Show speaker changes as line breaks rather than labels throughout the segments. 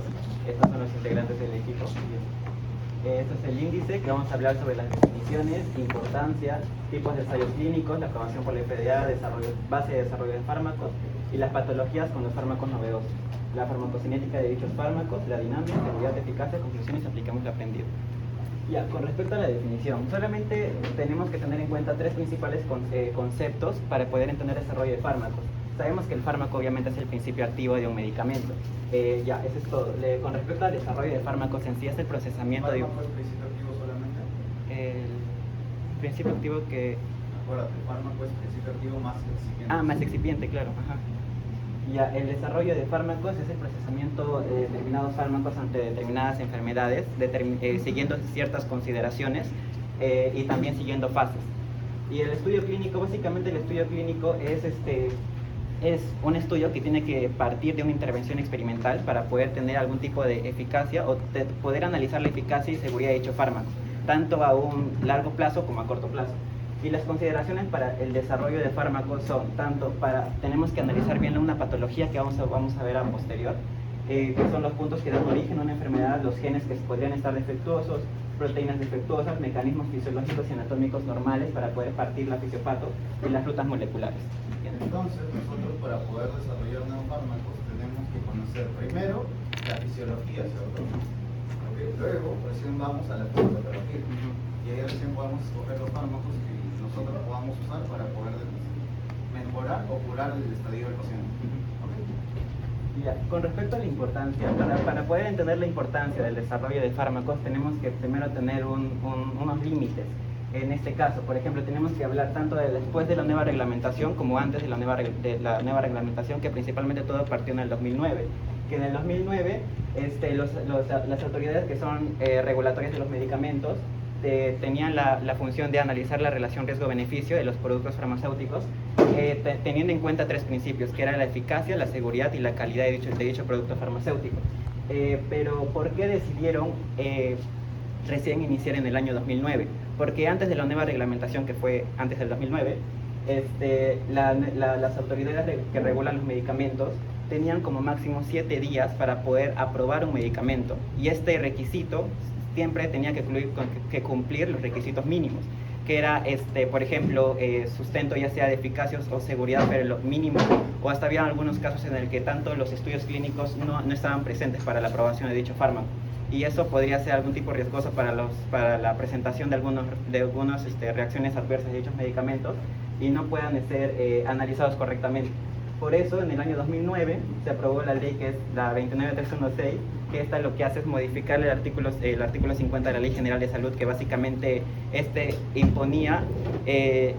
fármacos. Estos son los integrantes del equipo. Este es el índice que vamos a hablar sobre las definiciones, importancia, tipos de ensayos clínicos, la aprobación por la FDA, base de desarrollo de fármacos y las patologías con los fármacos novedosos, la farmacocinética de dichos fármacos, la dinámica, seguridad, eficacia, conclusiones y aplicamos lo aprendido. Ya, con respecto a la definición, solamente tenemos que tener en cuenta tres principales conceptos para poder entender el desarrollo de fármacos. Sabemos que el fármaco obviamente es el principio activo de un medicamento. Ya, eso es todo. Con respecto al desarrollo de fármacos en sí es el procesamiento de...
¿Fármaco es principio activo solamente?
El principio activo que...
Acuérdate, el fármaco es principio activo más excipiente.
Ah, más excipiente, claro. Ajá. Ya, el desarrollo de fármacos es el procesamiento de determinados fármacos ante determinadas enfermedades, siguiendo ciertas consideraciones y también siguiendo fases. Y el estudio clínico, básicamente el estudio clínico es un estudio que tiene que partir de una intervención experimental para poder tener algún tipo de eficacia o poder analizar la eficacia y seguridad de dicho fármaco, tanto a un largo plazo como a corto plazo. Y las consideraciones para el desarrollo de fármacos son tenemos que analizar bien una patología que vamos a ver a posterior, que son los puntos que dan origen a una enfermedad, los genes que podrían estar defectuosos, proteínas defectuosas, mecanismos fisiológicos y anatómicos normales para poder partir la fisiopato y las rutas moleculares.
Entonces, nosotros para poder desarrollar nuevos fármacos tenemos que conocer primero la fisiología, ¿cierto? Okay. Luego, recién vamos a la fisiopatología y ahí recién podemos escoger los fármacos que nosotros podamos usar para poder mejorar o curar el estadio del paciente.
Ya, con respecto a la importancia, para poder entender la importancia del desarrollo de fármacos tenemos que primero tener unos límites. En este caso, por ejemplo, tenemos que hablar tanto de después de la nueva reglamentación como antes de la nueva reglamentación, que principalmente todo partió en el 2009. Que en el 2009 las autoridades que son regulatorias de los medicamentos tenían la función de analizar la relación riesgo-beneficio de los productos farmacéuticos, teniendo en cuenta tres principios, que era la eficacia, la seguridad y la calidad de dicho producto farmacéutico. Pero ¿por qué decidieron recién iniciar en el año 2009? Porque antes de la nueva reglamentación, que fue antes del 2009, las autoridades que regulan los medicamentos tenían como máximo 7 días para poder aprobar un medicamento, y este requisito siempre tenía que cumplir los requisitos mínimos, que era, por ejemplo, sustento ya sea de eficacia o seguridad, pero lo mínimo, o hasta había algunos casos en el que tanto los estudios clínicos no estaban presentes para la aprobación de dicho fármaco, y eso podría ser algún tipo riesgoso para la presentación de algunas reacciones adversas de dichos medicamentos y no puedan ser analizados correctamente. Por eso, en el año 2009 se aprobó la ley que es la 29316, que esta lo que hace es modificar el artículo 50 de la Ley General de Salud, que básicamente imponía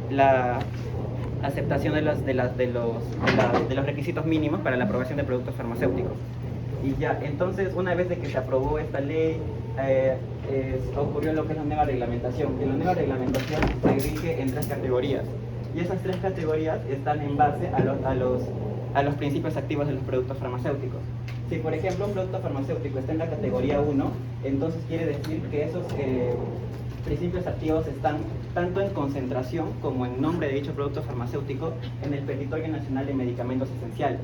la aceptación de los requisitos mínimos para la aprobación de productos farmacéuticos. Y ya, entonces, una vez de que se aprobó esta ley, ocurrió lo que es la nueva reglamentación. Que la nueva reglamentación se rige en 3 categorías. Y esas 3 categorías están en base a los principios activos de los productos farmacéuticos. Si, por ejemplo, un producto farmacéutico está en la categoría 1, entonces quiere decir que esos principios activos están tanto en concentración como en nombre de dicho producto farmacéutico en el Petitorio Nacional de Medicamentos Esenciales.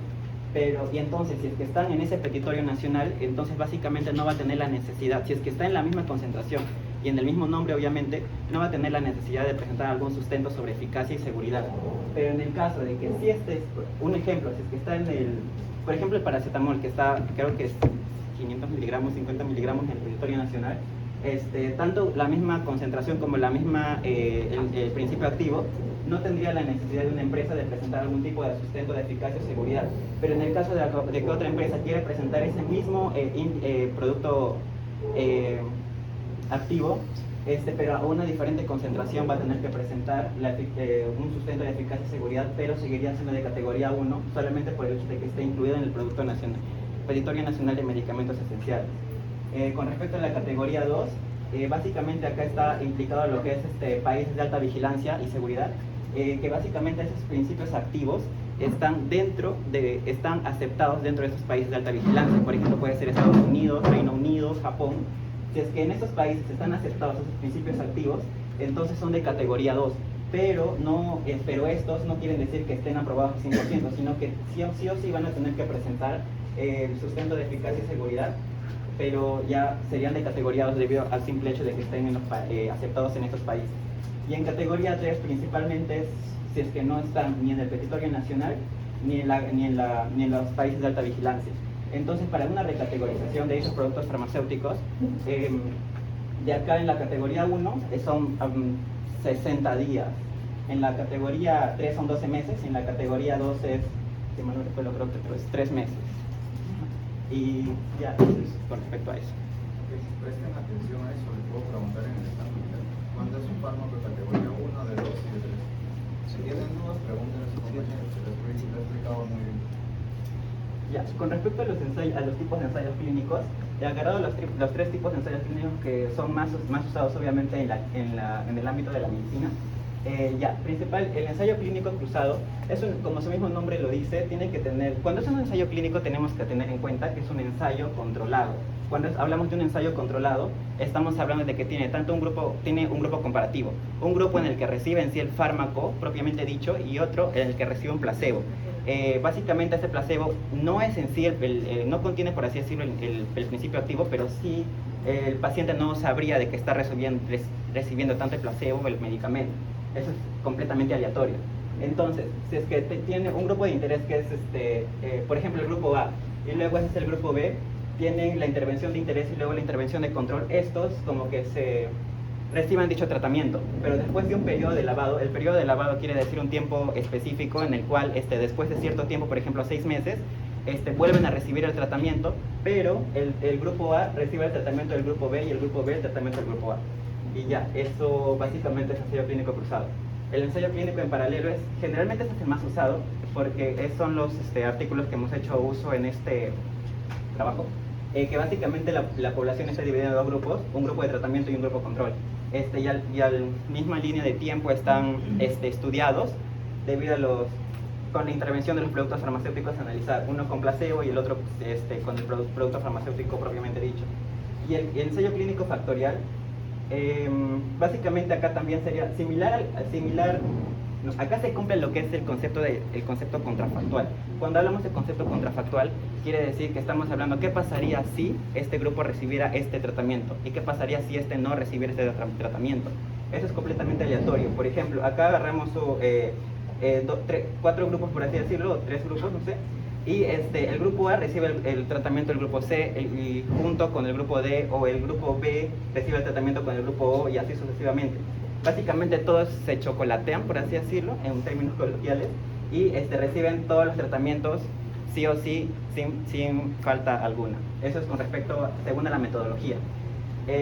Y entonces, si es que están en ese petitorio nacional, entonces básicamente no va a tener la necesidad, si es que está en la misma concentración y en el mismo nombre, obviamente, no va a tener la necesidad de presentar algún sustento sobre eficacia y seguridad. Pero en el caso de que si un ejemplo, si es que está por ejemplo, el paracetamol, que está, creo que es 500 miligramos, 50 miligramos en el petitorio nacional, tanto la misma concentración como el principio activo, no tendría la necesidad de una empresa de presentar algún tipo de sustento de eficacia o seguridad. Pero en el caso de que otra empresa quiera presentar ese mismo producto activo, pero a una diferente concentración, va a tener que presentar un sustento de eficacia y seguridad, pero seguiría siendo de categoría 1 solamente por el hecho de que esté incluido en el Producto Nacional, Petitorio Nacional de Medicamentos Esenciales. Con respecto a la categoría 2, básicamente acá está implicado lo que es países de alta vigilancia y seguridad, que básicamente esos principios activos están aceptados dentro de esos países de alta vigilancia. Por ejemplo, puede ser Estados Unidos, Reino Unido, Japón. Si es que en esos países están aceptados esos principios activos, entonces son de categoría 2. Pero estos no quieren decir que estén aprobados al 100%, sino que sí o sí van a tener que presentar el sustento de eficacia y seguridad, pero ya serían de categoría 2 debido al simple hecho de que estén aceptados en estos países. Y en categoría 3 principalmente es si es que no están ni en el territorio nacional ni en los países de alta vigilancia. Entonces, para una recategorización de esos productos farmacéuticos, de acá en la categoría 1 son 60 días, en la categoría 3 son 12 meses, y en la categoría 2 es, si mal no recuerdo, creo que es 3 meses. Y ya, eso es con respecto a eso.
Presten atención a eso, les puedo preguntar en el examen. ¿Cuándo es un fármaco de categoría 1, de 2 y de 3? Si tienen dudas, pregunten a sus compañeros, se les he explicado muy bien.
Ya, con respecto a los tipos de ensayos clínicos, he agarrado los 3 tipos de ensayos clínicos que son más usados obviamente en el ámbito de la medicina. El ensayo clínico cruzado, como su mismo nombre lo dice, tiene que tener, cuando es un ensayo clínico tenemos que tener en cuenta que es un ensayo controlado. Cuando hablamos de un ensayo controlado, estamos hablando de que tiene un grupo comparativo, un grupo en el que recibe en sí el fármaco propiamente dicho y otro en el que recibe un placebo. Básicamente este placebo no es en sí, no contiene, por así decirlo, el principio activo, pero sí el paciente no sabría de que está recibiendo tanto el placebo o el medicamento. Eso es completamente aleatorio. Entonces, si es que tiene un grupo de interés que es, por ejemplo, el grupo A, y luego ese es el grupo B, tienen la intervención de interés y luego la intervención de control, estos como que se reciban dicho tratamiento, pero después de un periodo de lavado, el periodo de lavado quiere decir un tiempo específico en el cual después de cierto tiempo, por ejemplo 6 meses, vuelven a recibir el tratamiento, pero el grupo A recibe el tratamiento del grupo B y el grupo B el tratamiento del grupo A. Y ya, eso básicamente es ensayo clínico cruzado. El ensayo clínico en paralelo generalmente es el más usado porque son los artículos que hemos hecho uso en este trabajo, que básicamente la población está dividida en 2 grupos, un grupo de tratamiento y un grupo control. Y a la misma línea de tiempo están estudiados debido a con la intervención de los productos farmacéuticos a analizar, uno con placebo y el otro con el producto farmacéutico propiamente dicho. Y el ensayo clínico factorial, básicamente acá también sería similar, no, acá se cumple lo que es el concepto contrafactual. Cuando hablamos de concepto contrafactual, quiere decir que estamos hablando qué pasaría si este grupo recibiera este tratamiento y qué pasaría si no recibiera este tratamiento. Eso es completamente aleatorio. Por ejemplo, acá agarramos 4 grupos, por así decirlo, o 3 grupos, no sé, y el grupo A recibe el tratamiento del grupo C y junto con el grupo D, o el grupo B recibe el tratamiento con el grupo O y así sucesivamente. Básicamente todos se chocolatean, por así decirlo, en términos coloquiales, y reciben todos los tratamientos sí o sí, sin falta alguna. Eso es según la metodología.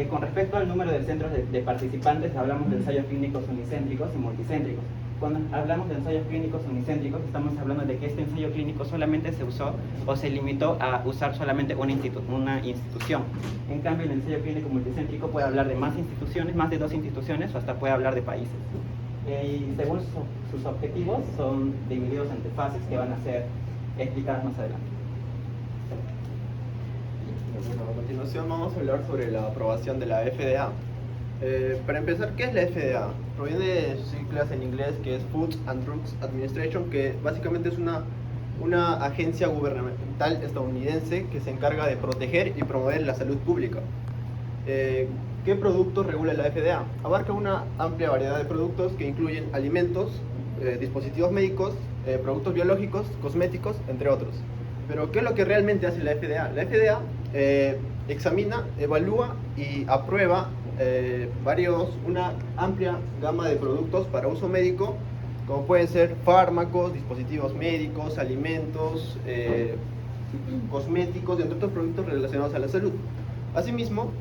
Con respecto al número de centros de participantes, hablamos de ensayos clínicos unicéntricos y multicéntricos. Cuando hablamos de ensayos clínicos unicéntricos, estamos hablando de que este ensayo clínico solamente se usó o se limitó a usar solamente una institución. En cambio, el ensayo clínico multicéntrico puede hablar de más instituciones, más de 2 instituciones, o hasta puede hablar de países. Y según sus objetivos, son divididos entre fases que van a ser explicadas más adelante.
Bueno, a continuación vamos a hablar sobre la aprobación de la FDA. Para empezar, ¿qué es la FDA? Proviene de sus siglas en inglés, que es Food and Drugs Administration, que básicamente es una agencia gubernamental estadounidense que se encarga de proteger y promover la salud pública. ¿Qué productos regula la FDA? Abarca una amplia variedad de productos que incluyen alimentos, dispositivos médicos, productos biológicos, cosméticos, entre otros. Pero ¿qué es lo que realmente hace la FDA? La FDA examina, evalúa y aprueba una amplia gama de productos para uso médico, como pueden ser fármacos, dispositivos médicos, alimentos, cosméticos y entre otros productos relacionados a la salud. Asimismo,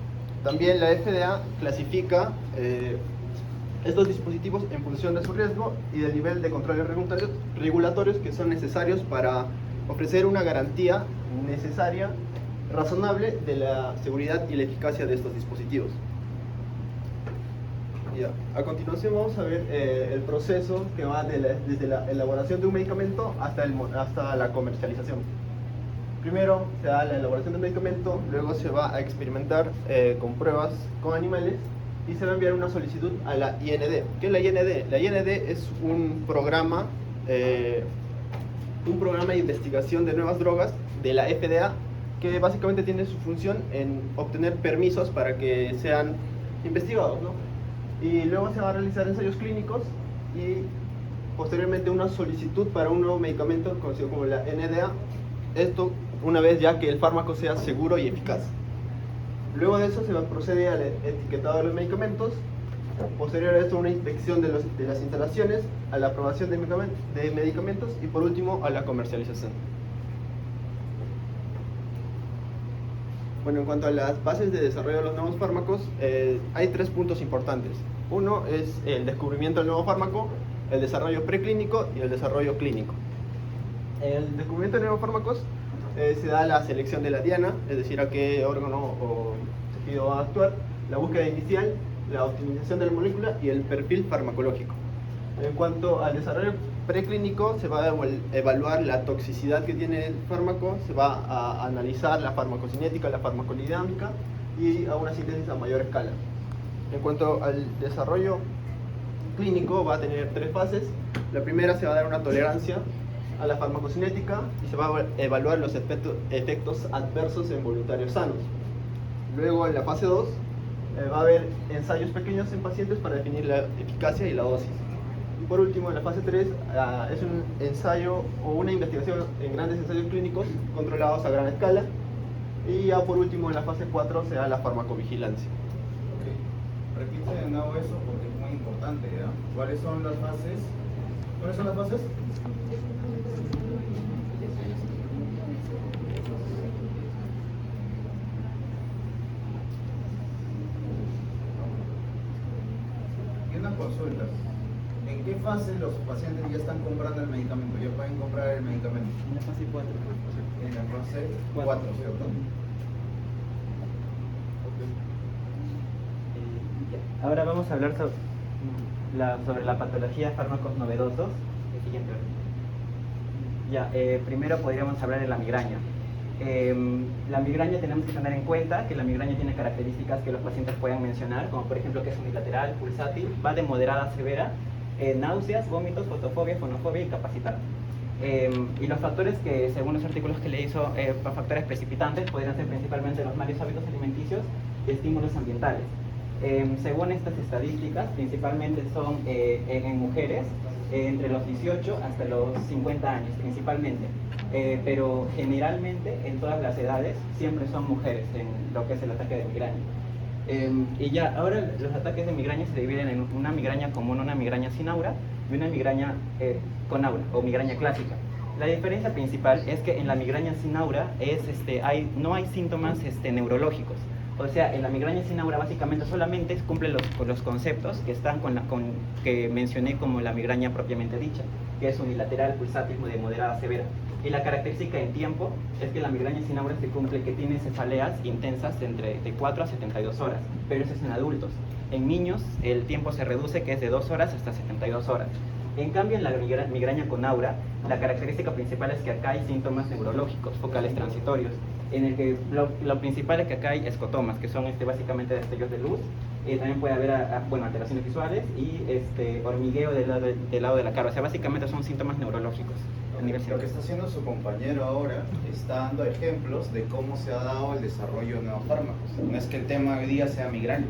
también la FDA clasifica estos dispositivos en función de su riesgo y del nivel de controles regulatorios que son necesarios para ofrecer una garantía necesaria, razonable, de la seguridad y la eficacia de estos dispositivos. A continuación vamos a ver el proceso que va desde la elaboración de un medicamento hasta la comercialización. Primero se da la elaboración del medicamento, luego se va a experimentar con pruebas con animales y se va a enviar una solicitud a la IND. ¿Qué es la IND? La IND es un programa de investigación de nuevas drogas de la FDA, que básicamente tiene su función en obtener permisos para que sean investigados, ¿no? Y luego se va a realizar ensayos clínicos y posteriormente una solicitud para un nuevo medicamento conocido como la NDA, esto una vez ya que el fármaco sea seguro y eficaz. Luego de eso se va a proceder al etiquetado de los medicamentos, posterior a esto una inspección de las instalaciones, a la aprobación de medicamentos y por último a la comercialización. Bueno, en cuanto a las bases de desarrollo de los nuevos fármacos, hay 3 puntos importantes. Uno es el descubrimiento del nuevo fármaco, el desarrollo preclínico y el desarrollo clínico. El descubrimiento de nuevos fármacos se da la selección de la diana, es decir, a qué órgano o tejido va a actuar, la búsqueda inicial, la optimización de la molécula y el perfil farmacológico. En cuanto al desarrollo preclínico, se va a evaluar la toxicidad que tiene el fármaco, se va a analizar la farmacocinética, la farmacodinámica y a una síntesis a mayor escala. En cuanto al desarrollo clínico, va a tener 3 fases. La primera se va a dar una tolerancia a la farmacocinética y se va a evaluar los efectos adversos en voluntarios sanos. Luego en la fase 2 va a haber ensayos pequeños en pacientes para definir la eficacia y la dosis. Y por último en la fase 3 es un ensayo o una investigación en grandes ensayos clínicos controlados a gran escala. Y ya por último en la fase 4 se da la farmacovigilancia.
Okay. Repite de nuevo eso porque es muy importante, ¿ya? ¿Cuáles son las fases? ¿Cuáles son las fases? Y una consulta. ¿En qué fase los pacientes ya están comprando el medicamento? ¿Ya pueden comprar el medicamento?
En la fase 4.
En la fase 4, ¿cierto?
Ahora vamos a hablar sobre la patología de fármacos novedosos. El siguiente. Ya, primero podríamos hablar de la migraña. La migraña tenemos que tener en cuenta que la migraña tiene características que los pacientes pueden mencionar, como por ejemplo que es unilateral, pulsátil, va de moderada a severa, náuseas, vómitos, fotofobia, fonofobia y incapacitante. Y los factores que, según los artículos que le hizo, factores precipitantes podrían ser principalmente los malos hábitos alimenticios y estímulos ambientales. Según estas estadísticas, principalmente son en mujeres entre los 18 hasta los 50 años, principalmente. Pero generalmente en todas las edades siempre son mujeres en lo que es el ataque de migraña. Y ya, ahora los ataques de migraña se dividen en una migraña común, una migraña sin aura y una migraña con aura o migraña clásica. La diferencia principal es que en la migraña sin aura no hay síntomas neurológicos. O sea, en la migraña sin aura básicamente solamente cumple los conceptos que están que mencioné como la migraña propiamente dicha, que es unilateral, pulsátil, de moderada a severa. Y la característica en tiempo es que la migraña sin aura se cumple que tiene cefaleas intensas de 4 a 72 horas, pero eso es en adultos. En niños el tiempo se reduce, que es de 2 horas hasta 72 horas. En cambio, en la migraña con aura, la característica principal es que acá hay síntomas neurológicos, focales transitorios, en el que lo principal es que acá hay escotomas, que son básicamente destellos de luz. También puede haber alteraciones visuales y hormigueo del lado de la cara. O sea, básicamente son síntomas neurológicos.
Lo que está haciendo su compañero ahora está dando ejemplos de cómo se ha dado el desarrollo de nuevos fármacos. No es que el tema de hoy día sea migraña,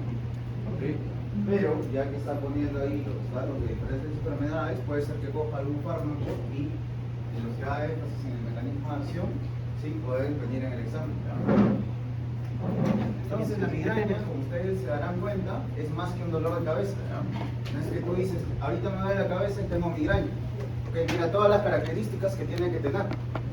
¿okay? Pero ya que está poniendo ahí los datos de diferentes enfermedades, puede ser que coja algún fármaco y en los que haga énfasis en el mecanismo de acción, sí, pueden venir en el examen, ¿ya? Entonces la migraña, como ustedes se darán cuenta, es más que un dolor de cabeza, ¿ya? No es que tú dices, ahorita me duele la cabeza y tengo migraña. Okay, mira todas las características que tiene que tener.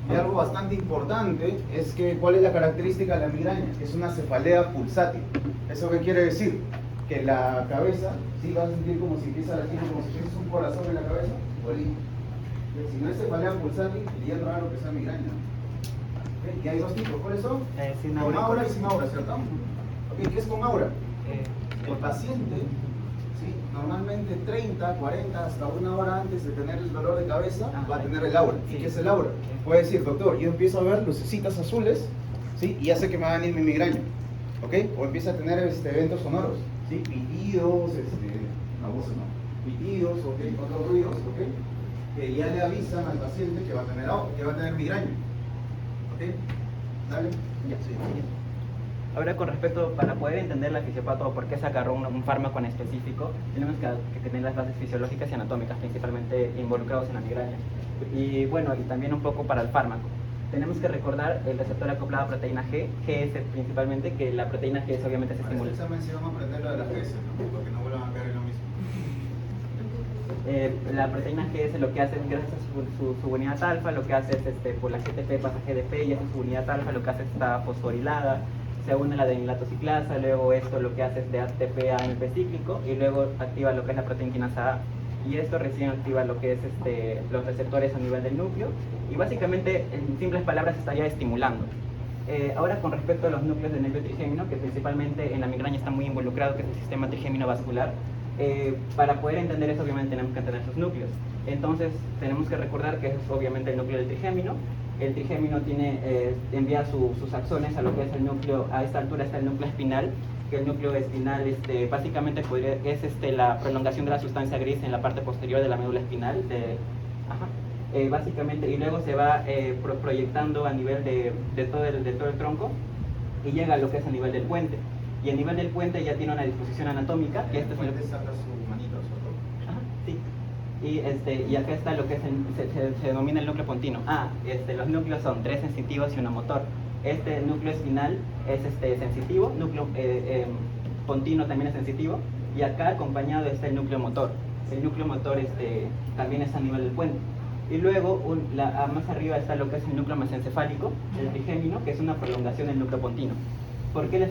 Y algo bastante importante es que, ¿cuál es la característica de la migraña? Es una cefalea pulsátil. ¿Eso qué quiere decir? Que la cabeza, sí, vas a sentir como si empieza a latir, como si tienes un corazón en la cabeza, bolín. Si no es cefalea pulsátil, sería raro que sea migraña. Okay, y hay 2 tipos, ¿cuáles son?
Sin
Con
aura.
aura y sin aura, ¿cierto? Okay, ¿qué es con aura? El paciente, ¿sí? Normalmente 30, 40, hasta 1 hora antes de tener el dolor de cabeza, va a tener el aura. ¿Y qué es el aura? Puede decir, doctor, yo empiezo a ver lucecitas azules, ¿sí? Y ya sé que me va a venir mi migraña, ¿ok? O empieza a tener eventos sonoros, ¿sí? Pitidos, no, voces no, pitidos, ¿ok? Otros ruidos, ¿ok? Que ya le avisan al paciente que va a tener migraña, ¿Ok? Dale.
Ya, sí. Ahora, con respecto, para poder entender la fisiopato o por qué se agarró un fármaco en específico, tenemos que tener las bases fisiológicas y anatómicas, principalmente involucrados en la migraña. Y bueno, y también un poco para el fármaco. Tenemos que recordar el receptor acoplado a proteína G, GS principalmente, que la proteína G obviamente se
Para
estimula.
este examen sí vamos a aprender lo de las GS, ¿no? Porque no vuelvan a caer en lo mismo.
La proteína GS lo que hace es, gracias a su unidad alfa, lo que hace es, por la GTP pasa a GDP y esa su unidad alfa lo que hace es está fosforilada, se une a la adenilatociclasa, luego esto lo que hace es de ATP a AMP cíclico y luego activa lo que es la proteína quinasa A. Y esto recién activa lo que es los receptores a nivel del núcleo y básicamente, en simples palabras, estaría estimulando. Ahora, con respecto a los núcleos del nervio trigémino, que principalmente en la migraña está muy involucrado, que es el sistema trigémino vascular, para poder entender eso obviamente tenemos que entender sus núcleos. Entonces tenemos que recordar que es obviamente el núcleo del trigémino. El trigémino envía sus axones a lo que es el núcleo. A esta altura está el núcleo espinal, que el núcleo espinal básicamente es la prolongación de la sustancia gris en la parte posterior de la médula espinal. Básicamente, y luego se va proyectando a nivel de todo el tronco y llega a lo que es a nivel del puente. Y a nivel del puente ya tiene una disposición anatómica, que
El puente saca su manito, ¿cierto?
Ajá, sí. Y acá está lo que se denomina el núcleo pontino. Los núcleos son 3 sensitivos y 1 motor. Este núcleo espinal es sensitivo, núcleo pontino también es sensitivo, y acá acompañado está el núcleo motor. El núcleo motor también es a nivel del puente. Y luego, más arriba está lo que es el núcleo mesencefálico, el trigémino, que es una prolongación del núcleo pontino. ¿Por qué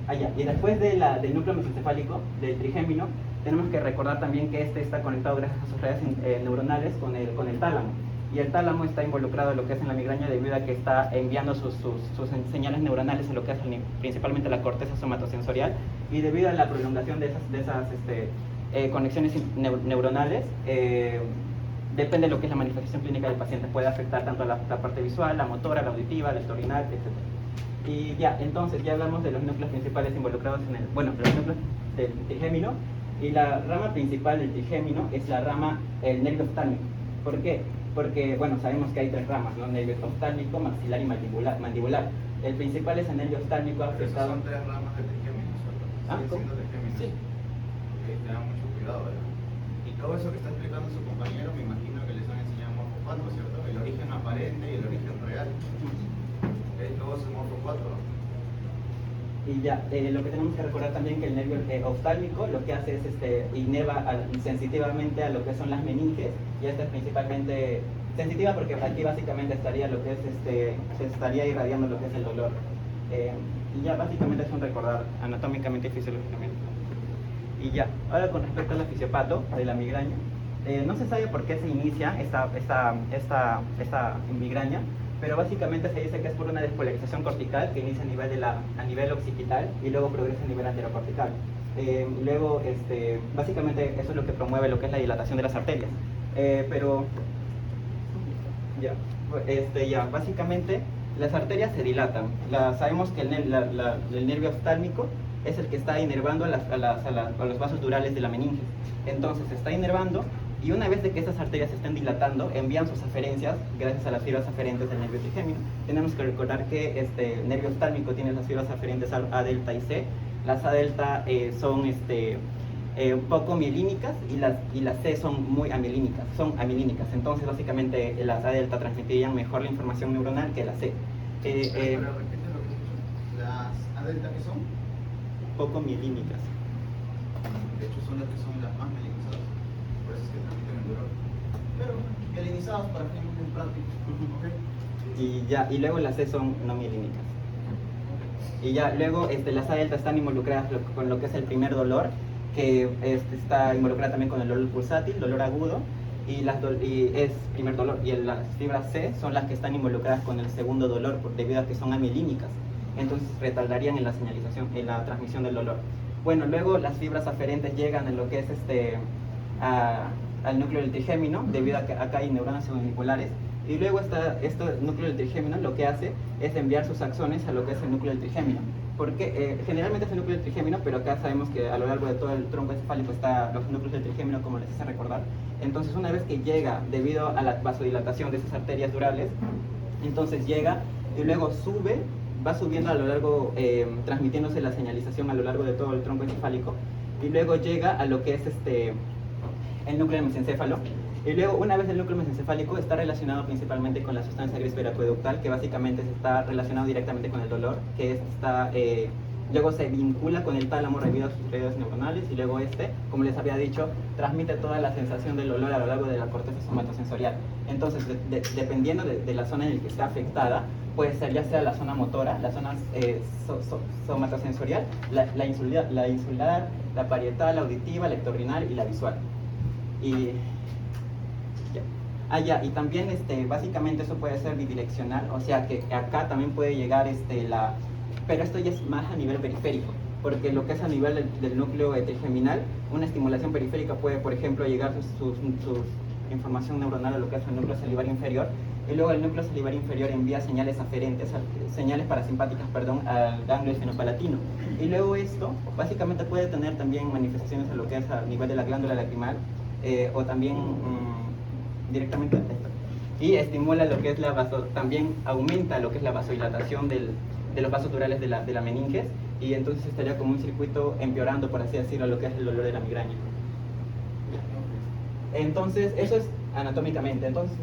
allá? Y después del núcleo mesencefálico, del trigémino, tenemos que recordar también que está conectado gracias a sus redes neuronales con el tálamo. Y el tálamo está involucrado en lo que es en la migraña debido a que está enviando sus señales neuronales a lo que es principalmente la corteza somatosensorial, y debido a la prolongación de esas conexiones neuronales, depende de lo que es la manifestación clínica del paciente. Puede afectar tanto a la parte visual, la motora, la auditiva, la extraorinal, etc. Y ya, entonces ya hablamos de los núcleos principales involucrados los núcleos del trigémino, y la rama principal del trigémino es el nervio oftálmico. ¿Por qué? Porque, sabemos que hay 3 ramas, ¿no? Nervio oftálmico, maxilar y mandibular. El principal es el nervio oftálmico afectado.
Son 3 ramas del trigémino, ¿cierto? Siguen siendo trigéminos.
Sí.
Ok, tengan mucho cuidado, ¿verdad? Y todo eso que está explicando su compañero, me imagino que les han enseñado Morfo 4, ¿cierto? El origen aparente y el origen real. Todo es Morfo 4, ¿no?
Y ya, lo que tenemos que recordar también que el nervio oftálmico lo que hace es inerva sensitivamente a lo que son las meninges, y esta es principalmente sensitiva porque aquí básicamente estaría lo que es se estaría irradiando lo que es el dolor. Y ya básicamente es un recordar anatómicamente y fisiológicamente. Y ya, ahora con respecto a la fisiopato de la migraña, no se sabe por qué se inicia esta migraña, pero básicamente se dice que es por una despolarización cortical que inicia a nivel occipital y luego progresa a nivel anterocortical. Luego, básicamente eso es lo que promueve lo que es la dilatación de las arterias. Pero, básicamente las arterias se dilatan. Sabemos que el nervio oftálmico es el que está inervando a los vasos durales de la meninge. Entonces se está inervando, y una vez de que estas arterias se estén dilatando, envían sus aferencias gracias a las fibras aferentes del nervio trigémino. Tenemos que recordar que el nervio oftálmico tiene las fibras aferentes A delta y C. Las A delta son un poco mielínicas, y las C son muy amilínicas, Entonces básicamente las A delta transmitirían mejor la información neuronal que las C.
Pero repite lo que escucho. ¿Las A delta qué son?
Poco mielínicas.
De hecho son las que son las más mielinizadas, por eso es que transmiten el dolor. Pero mielinizadas para fines prácticos. ¿Ok?
Y luego las C son no mielínicas. Y ya luego las A delta están involucradas con lo que es el primer dolor, que está involucrada también con el dolor pulsátil, dolor agudo, y es primer dolor. Y las fibras C son las que están involucradas con el segundo dolor, debido a que son amielínicas. Entonces retardarían en la señalización, en la transmisión del dolor. Bueno, luego las fibras aferentes llegan a lo que es al núcleo del trigémino, debido a que acá hay neuronas semicirculares. Y luego este núcleo del trigémino lo que hace es enviar sus axones a lo que es el núcleo del trigémino. Porque generalmente es el núcleo del trigémino, pero acá sabemos que a lo largo de todo el tronco encefálico están los núcleos del trigémino, como les hice recordar. Entonces, una vez que llega, debido a la vasodilatación de esas arterias durales, Entonces llega y luego sube, va subiendo a lo largo, transmitiéndose la señalización a lo largo de todo el tronco encefálico, y luego llega a lo que es el núcleo mesencéfalo. Y luego, una vez el núcleo mesencefálico, está relacionado principalmente con la sustancia gris veracoeductal, que básicamente está relacionado directamente con el dolor, que luego se vincula con el tálamo debido a sus redes neuronales, y luego como les había dicho, transmite toda la sensación del olor a lo largo de la corteza somatosensorial. Entonces, dependiendo de la zona en la que está afectada, puede ser ya sea la zona motora, la zona somatosensorial, la insular, la parietal, la auditiva, la ectorrinal y la visual. Y y también básicamente eso puede ser bidireccional, o sea que acá también puede llegar pero esto ya es más a nivel periférico, porque lo que es a nivel del núcleo trigeminal, una estimulación periférica puede, por ejemplo, llegar su información neuronal a lo que es el núcleo salivar inferior, y luego el núcleo salivar inferior envía señales aferentes, señales parasimpáticas, al ganglio esfenopalatino. Y luego esto básicamente puede tener también manifestaciones a lo que es a nivel de la glándula lacrimal, o también directamente y estimula lo que es también aumenta lo que es la vasodilatación de los vasos durales de la meninges, y entonces estaría como un circuito empeorando, por así decirlo, lo que es el dolor de la migraña. Entonces, eso es anatómicamente. Entonces,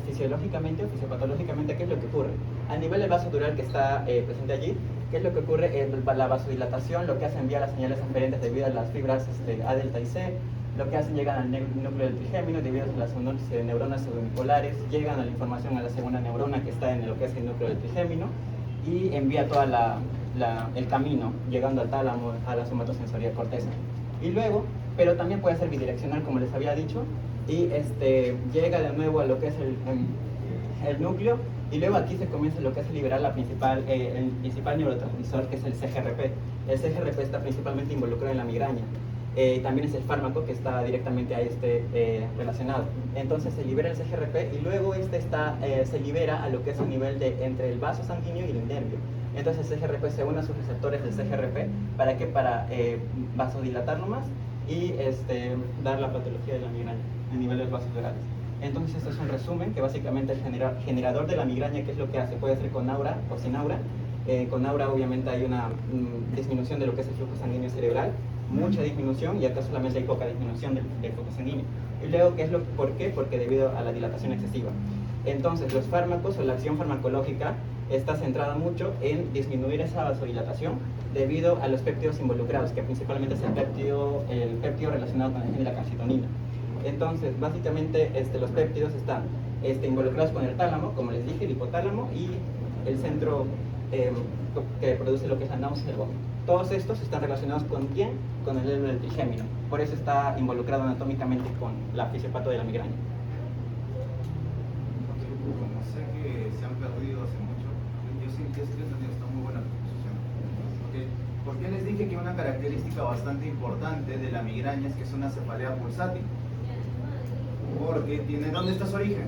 fisiológicamente o fisiopatológicamente, ¿qué es lo que ocurre? A nivel del vaso dural que está presente allí, ¿qué es lo que ocurre? La vasodilatación lo que hace enviar las señales aferentes debido a las fibras A, delta y C. Lo que hacen, llegan al núcleo del trigémino debido a las neuronas pseudobipolares, llegan a la información a la segunda neurona que está en lo que es el núcleo del trigémino, y envía todo el camino, llegando al tálamo, a la somatosensorial corteza. Y luego, pero también puede ser bidireccional, como les había dicho, y llega de nuevo a lo que es el núcleo, y luego aquí se comienza lo que es liberar el principal neurotransmisor, que es el CGRP. El CGRP está principalmente involucrado en la migraña. También es el fármaco que está directamente a relacionado. Entonces se libera el CGRP, y luego se libera a lo que es el nivel entre el vaso sanguíneo y el nervio. Entonces el CGRP se une a sus receptores del CGRP, ¿para qué? Para vasodilatarlo más y dar la patología de la migraña a nivel de los vasos durales. Entonces esto es un resumen, que básicamente el generador de la migraña, ¿qué es lo que hace? Puede ser con aura o sin aura. Con aura obviamente hay una disminución de lo que es el flujo sanguíneo cerebral, mucha disminución, y acá solamente hay poca disminución del flujo sanguíneo. Y luego, ¿por qué? Porque debido a la dilatación excesiva. Entonces los fármacos o la acción farmacológica está centrada mucho en disminuir esa vasodilatación debido a los péptidos involucrados, que principalmente es el péptido relacionado con el gen de la calcitonina. Entonces, básicamente los péptidos están involucrados con el tálamo, como les dije, el hipotálamo, y el centro que produce lo que es la náusea y el vómito. Todos estos están relacionados ¿con quién? Con el nervio del trigémino. Por eso está involucrado anatómicamente con la fisiopato de la migraña.
Como sé que se han perdido hace mucho, yo sí que está muy buena la exposición. Okay. ¿Por qué les dije que una característica bastante importante de la migraña es que es una cefalea pulsátil? Porque tiene, ¿dónde está su origen?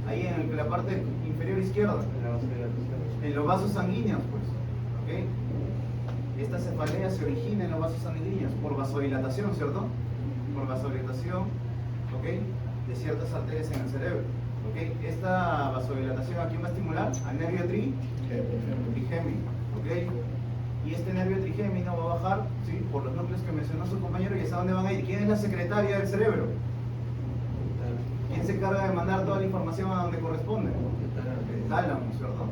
Ahí en la parte inferior izquierda, en los vasos sanguíneos, pues. ¿Okay? Esta cefalea se origina en los vasos sanguíneos por vasodilatación, ¿cierto? Por vasodilatación, ¿ok? De ciertas arterias en el cerebro. ¿Okay? Esta vasodilatación, ¿a quién va a estimular? Al nervio trigémino, ¿ok? Y este nervio trigémino va a bajar, ¿sí? Por los núcleos que mencionó su compañero, y ¿hasta dónde van a ir? ¿Quién es la secretaria del cerebro? ¿Quién se encarga de mandar toda la información a donde corresponde? El tálamo, ¿cierto?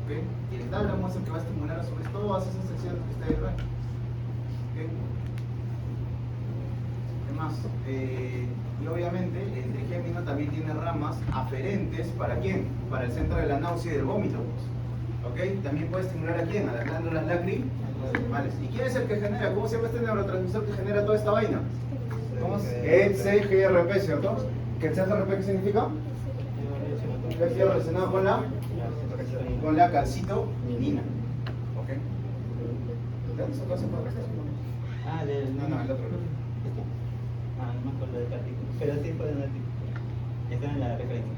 ¿Okay? Y el tálamo es el que va a estimular a su vez todas esas secciones que está ahí atrás. ¿Okay? Además, y obviamente el trigémino también tiene ramas aferentes, ¿para quién? Para el centro de la náusea y del vómito, pues. ¿Okay? También puede estimular ¿a quién? A las glándulas lacrimales. ¿Y quién es el que genera? ¿Cómo se llama este neurotransmisor que genera toda esta vaina? ¿Cómo es? El CGRP, ¿cierto? ¿Qué el CGRP qué significa? Que está relacionado con la calcitoninina. ¿Ok? ¿De dónde sacó ese para No, el otro.
No me acuerdo del artículo, pero sí fue en el artículo. Está en la referencia.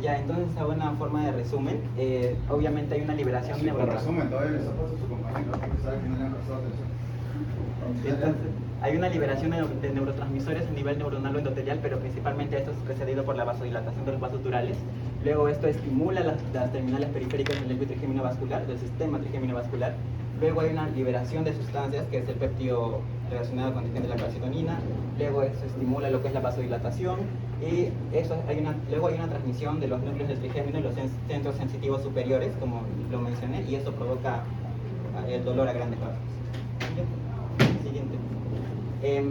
Ya, entonces a una forma de resumen, obviamente hay una liberación
sí, por
neuronal.
resumen, todavía les ha puesto su compañero, porque sabe que no le han prestado atención.
Entonces, hay una liberación de neurotransmisores a nivel neuronal o endotelial, pero principalmente esto es precedido por la vasodilatación de los vasos durales. Luego esto estimula las terminales periféricas del nervio trigémino vascular, del sistema trigémino vascular. Luego hay una liberación de sustancias, que es el péptido relacionado con el de la calcitonina. Luego eso estimula lo que es la vasodilatación. Y luego hay una transmisión de los núcleos del trigémino y los centros sensitivos superiores, como lo mencioné, y eso provoca el dolor a grandes rasgos. Siguiente.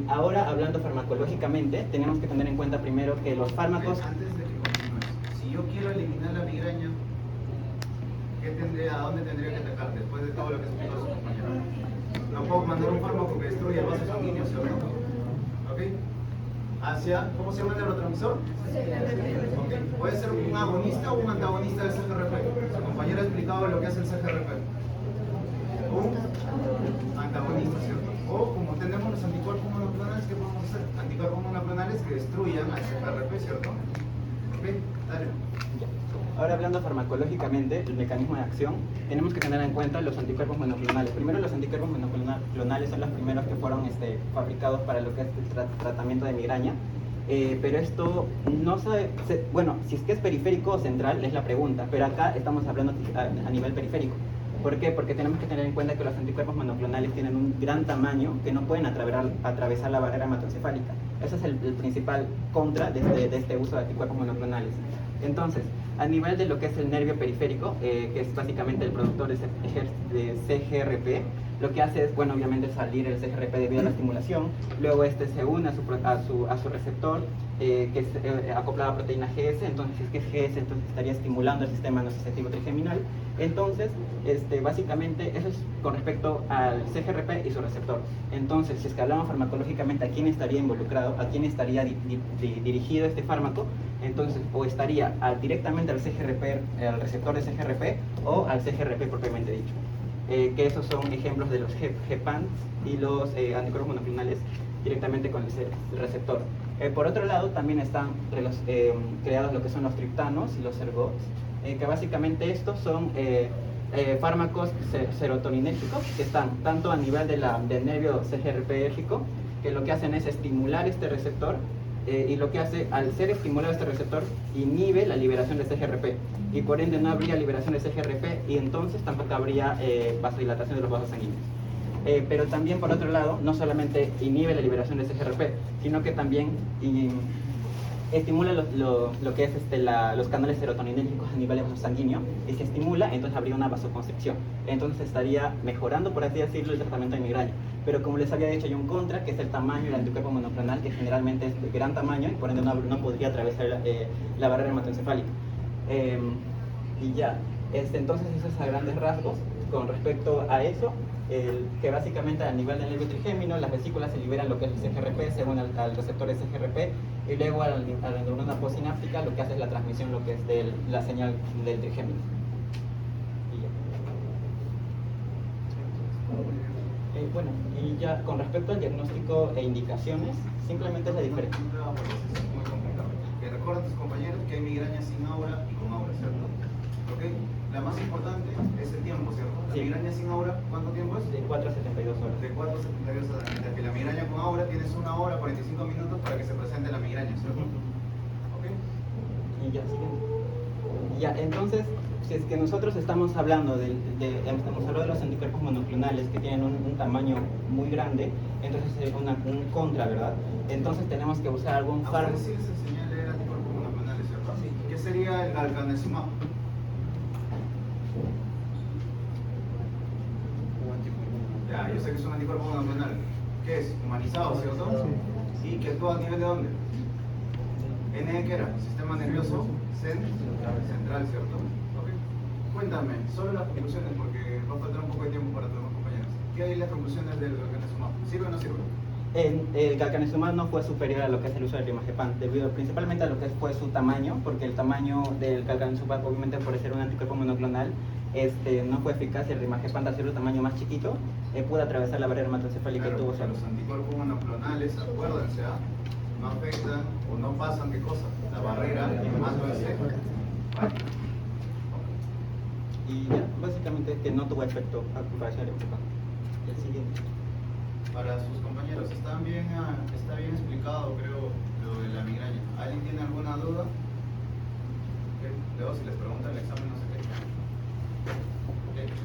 Ahora, hablando farmacológicamente, tenemos que tener en cuenta primero que los fármacos...
Antes de que continúes, si yo quiero eliminar la migraña, ¿a dónde tendría que atacar después de todo lo que explicó su compañero? No puedo mandar un fármaco que destruya el vaso sanguíneo, ¿cierto? ¿Ok? ¿Cómo se llama el neurotransmisor? Okay. ¿Puede ser un agonista o un antagonista del CGRP? Su compañero ha explicado lo que hace el CGRP. Un antagonista, ¿cierto? O como tenemos los anticuerpos monoclonales, ¿qué podemos hacer? Anticuerpos monoclonales que destruyan al CGRP, ¿cierto? Ok, dale.
Ahora, hablando farmacológicamente, el mecanismo de acción, tenemos que tener en cuenta los anticuerpos monoclonales. Primero, los anticuerpos monoclonales son los primeros que fueron fabricados para lo que es el tratamiento de migraña. Pero esto no sabe, bueno, si es que es periférico o central es la pregunta, pero acá estamos hablando a nivel periférico. ¿Por qué? Porque tenemos que tener en cuenta que los anticuerpos monoclonales tienen un gran tamaño que no pueden atravesar la barrera hematoencefálica. Ese es el principal contra de este uso de anticuerpos monoclonales. Entonces, a nivel de lo que es el nervio periférico, que es básicamente el productor de CGRP, lo que hace es, bueno, obviamente salir el CGRP debido a la estimulación, luego se une a su receptor, que es acoplado a proteína GS, entonces si es que es GS, entonces estaría estimulando el sistema nociceptivo trigeminal. Entonces, básicamente, eso es con respecto al CGRP y su receptor. Entonces, si es que hablamos farmacológicamente, ¿a quién estaría involucrado? ¿A quién estaría dirigido este fármaco? Entonces, o estaría directamente al CGRP, al receptor de CGRP, o al CGRP propiamente dicho. Que esos son ejemplos de los GEPAN y los anticuerpos monoclonales directamente con el receptor. Por otro lado, también están creados lo que son los triptanos y los ergots, que básicamente estos son fármacos serotoninérgicos que están tanto a nivel del nervio CGRPérgico, que lo que hacen es estimular este receptor, y lo que hace, al ser estimulado este receptor, inhibe la liberación de CGRP, y por ende no habría liberación de CGRP, y entonces tampoco habría vasodilatación de los vasos sanguíneos. Pero también, por otro lado, no solamente inhibe la liberación de CGRP, sino que también estimula lo que es los canales serotoninérgicos a nivel sanguíneo, y se estimula, entonces habría una vasoconstricción. Entonces estaría mejorando, por así decirlo, el tratamiento de migraña. Pero como les había dicho, hay un contra, que es el tamaño del anticuerpo monoclonal, que generalmente es de gran tamaño y por ende no podría atravesar la barrera hematoencefálica. Y ya, entonces eso es a grandes rasgos. Con respecto a eso, que básicamente a nivel del nervio trigémino, las vesículas se liberan lo que es el CGRP, según al receptor de CGRP, y luego a la neurona postsináptica lo que hace es la transmisión, lo que es de la señal del trigémino. Y ya. Bueno, y ya con respecto al diagnóstico e indicaciones, simplemente es la diferencia.
Muy complicado. Que recuerden tus compañeros que hay migraña sin aura y con aura, ¿cierto? ¿Ok? La más importante es el tiempo, ¿cierto? La
Sí.
migraña sin aura, ¿cuánto tiempo es?
De 4 a 72 horas.
De 4 a 72 horas. Mientras que la migraña con aura tienes 1 hora, 45 minutos para que se presente la migraña, ¿cierto? ¿Ok?
Y ya, siguiente. Ya, entonces, si es que nosotros estamos hablando hemos hablado de los anticuerpos monoclonales que tienen un tamaño muy grande, entonces es un contra, ¿verdad? Entonces tenemos que usar algún
A
fármaco.
ustedes sí les enseñé a leer anticuerpos monoclonales, ¿cierto? Sí. ¿Qué sería el galcanezumab? Ya, yo sé que es un anticuerpo monoclonal. ¿Qué es? Humanizado, ¿cierto? Sí. ¿Y que actúa a nivel de dónde? ¿N qué era? Sistema nervioso central, ¿cierto? Ok. Cuéntame, sobre las conclusiones, porque va a faltar un poco de tiempo para todos los compañeros. ¿Qué hay en las conclusiones del galcanezumab? ¿Sirve o no sirve?
El galcanezumab no fue superior a lo que es el uso del rimajepan, debido principalmente a lo que fue su tamaño, porque el tamaño del galcanezumab, obviamente por ser un anticuerpo monoclonal, no fue eficaz. El rimajepan, al ser un tamaño más chiquito, pudo atravesar la barrera hematoencefálica y tuvo
Los anticuerpos monoclonales, acuérdense, no afectan o no pasan, ¿qué cosa? La barrera hematoencefálica. ¿Vale?
Y ya, básicamente es que no tuvo efecto a comparación del rimajepan. El siguiente.
Para sus compañeros, está bien explicado, creo, lo de la migraña. ¿Alguien tiene alguna duda? Luego si les preguntan el examen no se qué.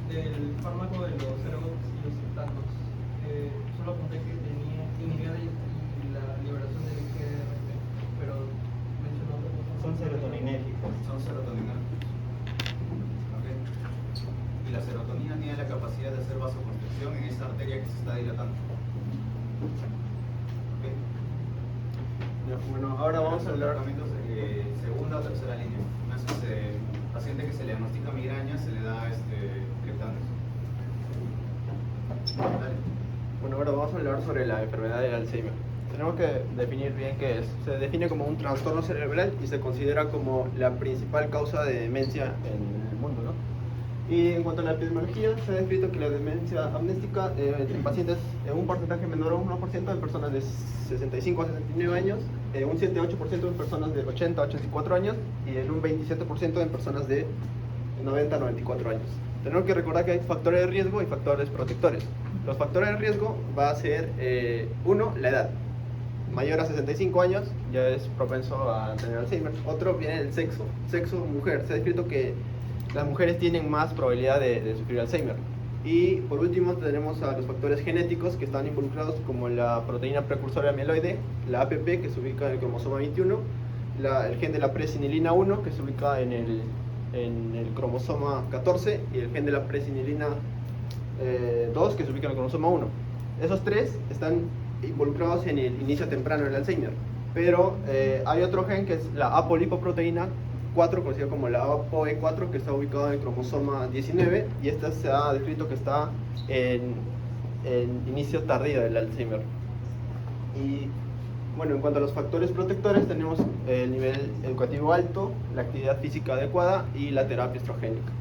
Del fármaco de los Cerevox y los citatos, solo apunté que tenía inhibidor y la liberación del GRP, pero mencionó otra cosa.
Son serotoninérgicos.
Son serotoninérgicos. ¿Ok? Y la serotonina tiene la capacidad de hacer vasoconstricción en esta arteria que se está dilatando. ¿Ok?
Bueno, ahora vamos a hablar.
Tratamientos de segunda o tercera línea. Paciente que se le diagnostica migraña se le da triptanones. Dale.
Bueno, ahora vamos a hablar sobre la enfermedad del Alzheimer. Tenemos que definir bien qué es. Se define como un trastorno cerebral y se considera como la principal causa de demencia en el mundo, ¿no? Y en cuanto a la epidemiología, se ha descrito que la demencia amnéstica en pacientes en un porcentaje menor a un 1% en personas de 65 a 69 años, un 7-8% en personas de 80 a 84 años y en un 27% en personas de 90 a 94 años. Tenemos que recordar que hay factores de riesgo y factores protectores. Los factores de riesgo va a ser, uno, la edad. Mayor a 65 años ya es propenso a tener Alzheimer. Otro viene el sexo. Sexo, mujer. Se ha descrito que las mujeres tienen más probabilidad de sufrir Alzheimer. Y por último tenemos a los factores genéticos que están involucrados, como la proteína precursora amiloide, la APP, que se ubica en el cromosoma 21, el gen de la presinilina 1, que se ubica en el cromosoma 14, y el gen de la presinilina 2, que se ubica en el cromosoma 1. Esos tres están involucrados en el inicio temprano del Alzheimer. Pero hay otro gen que es la apolipoproteína 4, conocido como la ApoE4, que está ubicado en el cromosoma 19, y esta se ha descrito que está en inicio tardío del Alzheimer. Y bueno, en cuanto a los factores protectores, tenemos el nivel educativo alto, la actividad física adecuada y la terapia estrogénica.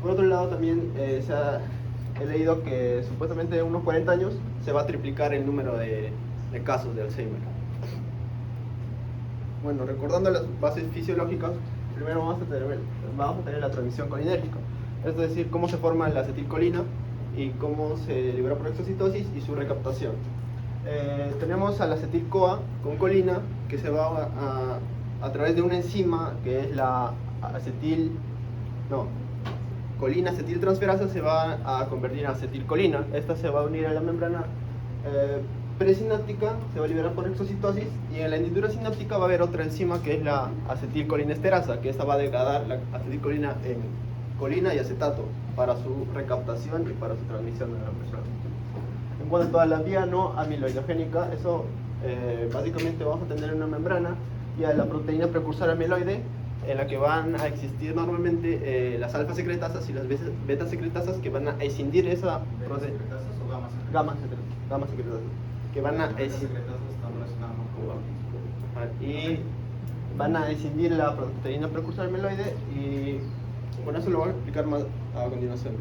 Por otro lado, también he leído que supuestamente en unos 40 años se va a triplicar el número de casos de Alzheimer. Bueno, recordando las bases fisiológicas, primero vamos a tener la transmisión colinérgica, es decir, cómo se forma la acetilcolina y cómo se libera por exocitosis y su recaptación. Tenemos a la acetil-CoA con colina, que se va a través de una enzima que es la colina acetiltransferasa, se va a convertir en acetilcolina. Esta se va a unir a la membrana presináptica, se va a liberar por exocitosis, y en la hendidura sináptica va a haber otra enzima que es la acetilcolinesterasa, que esta va a degradar la acetilcolina en colina y acetato para su recaptación y para su transmisión a la persona. En cuanto a la vía no amiloidogénica, eso básicamente vamos a tener una membrana y a la proteína precursora amiloide, en la que van a existir normalmente las alfa secretasas y las beta secretasas, que van a escindir esa proteína.
¿Secretasas o gamas secretasas?
Gamma secretasas, que van a escindir.
Secretasas están relacionadas más con
Y van a escindir la proteína precursora amiloide, y con eso lo voy a explicar más a continuación.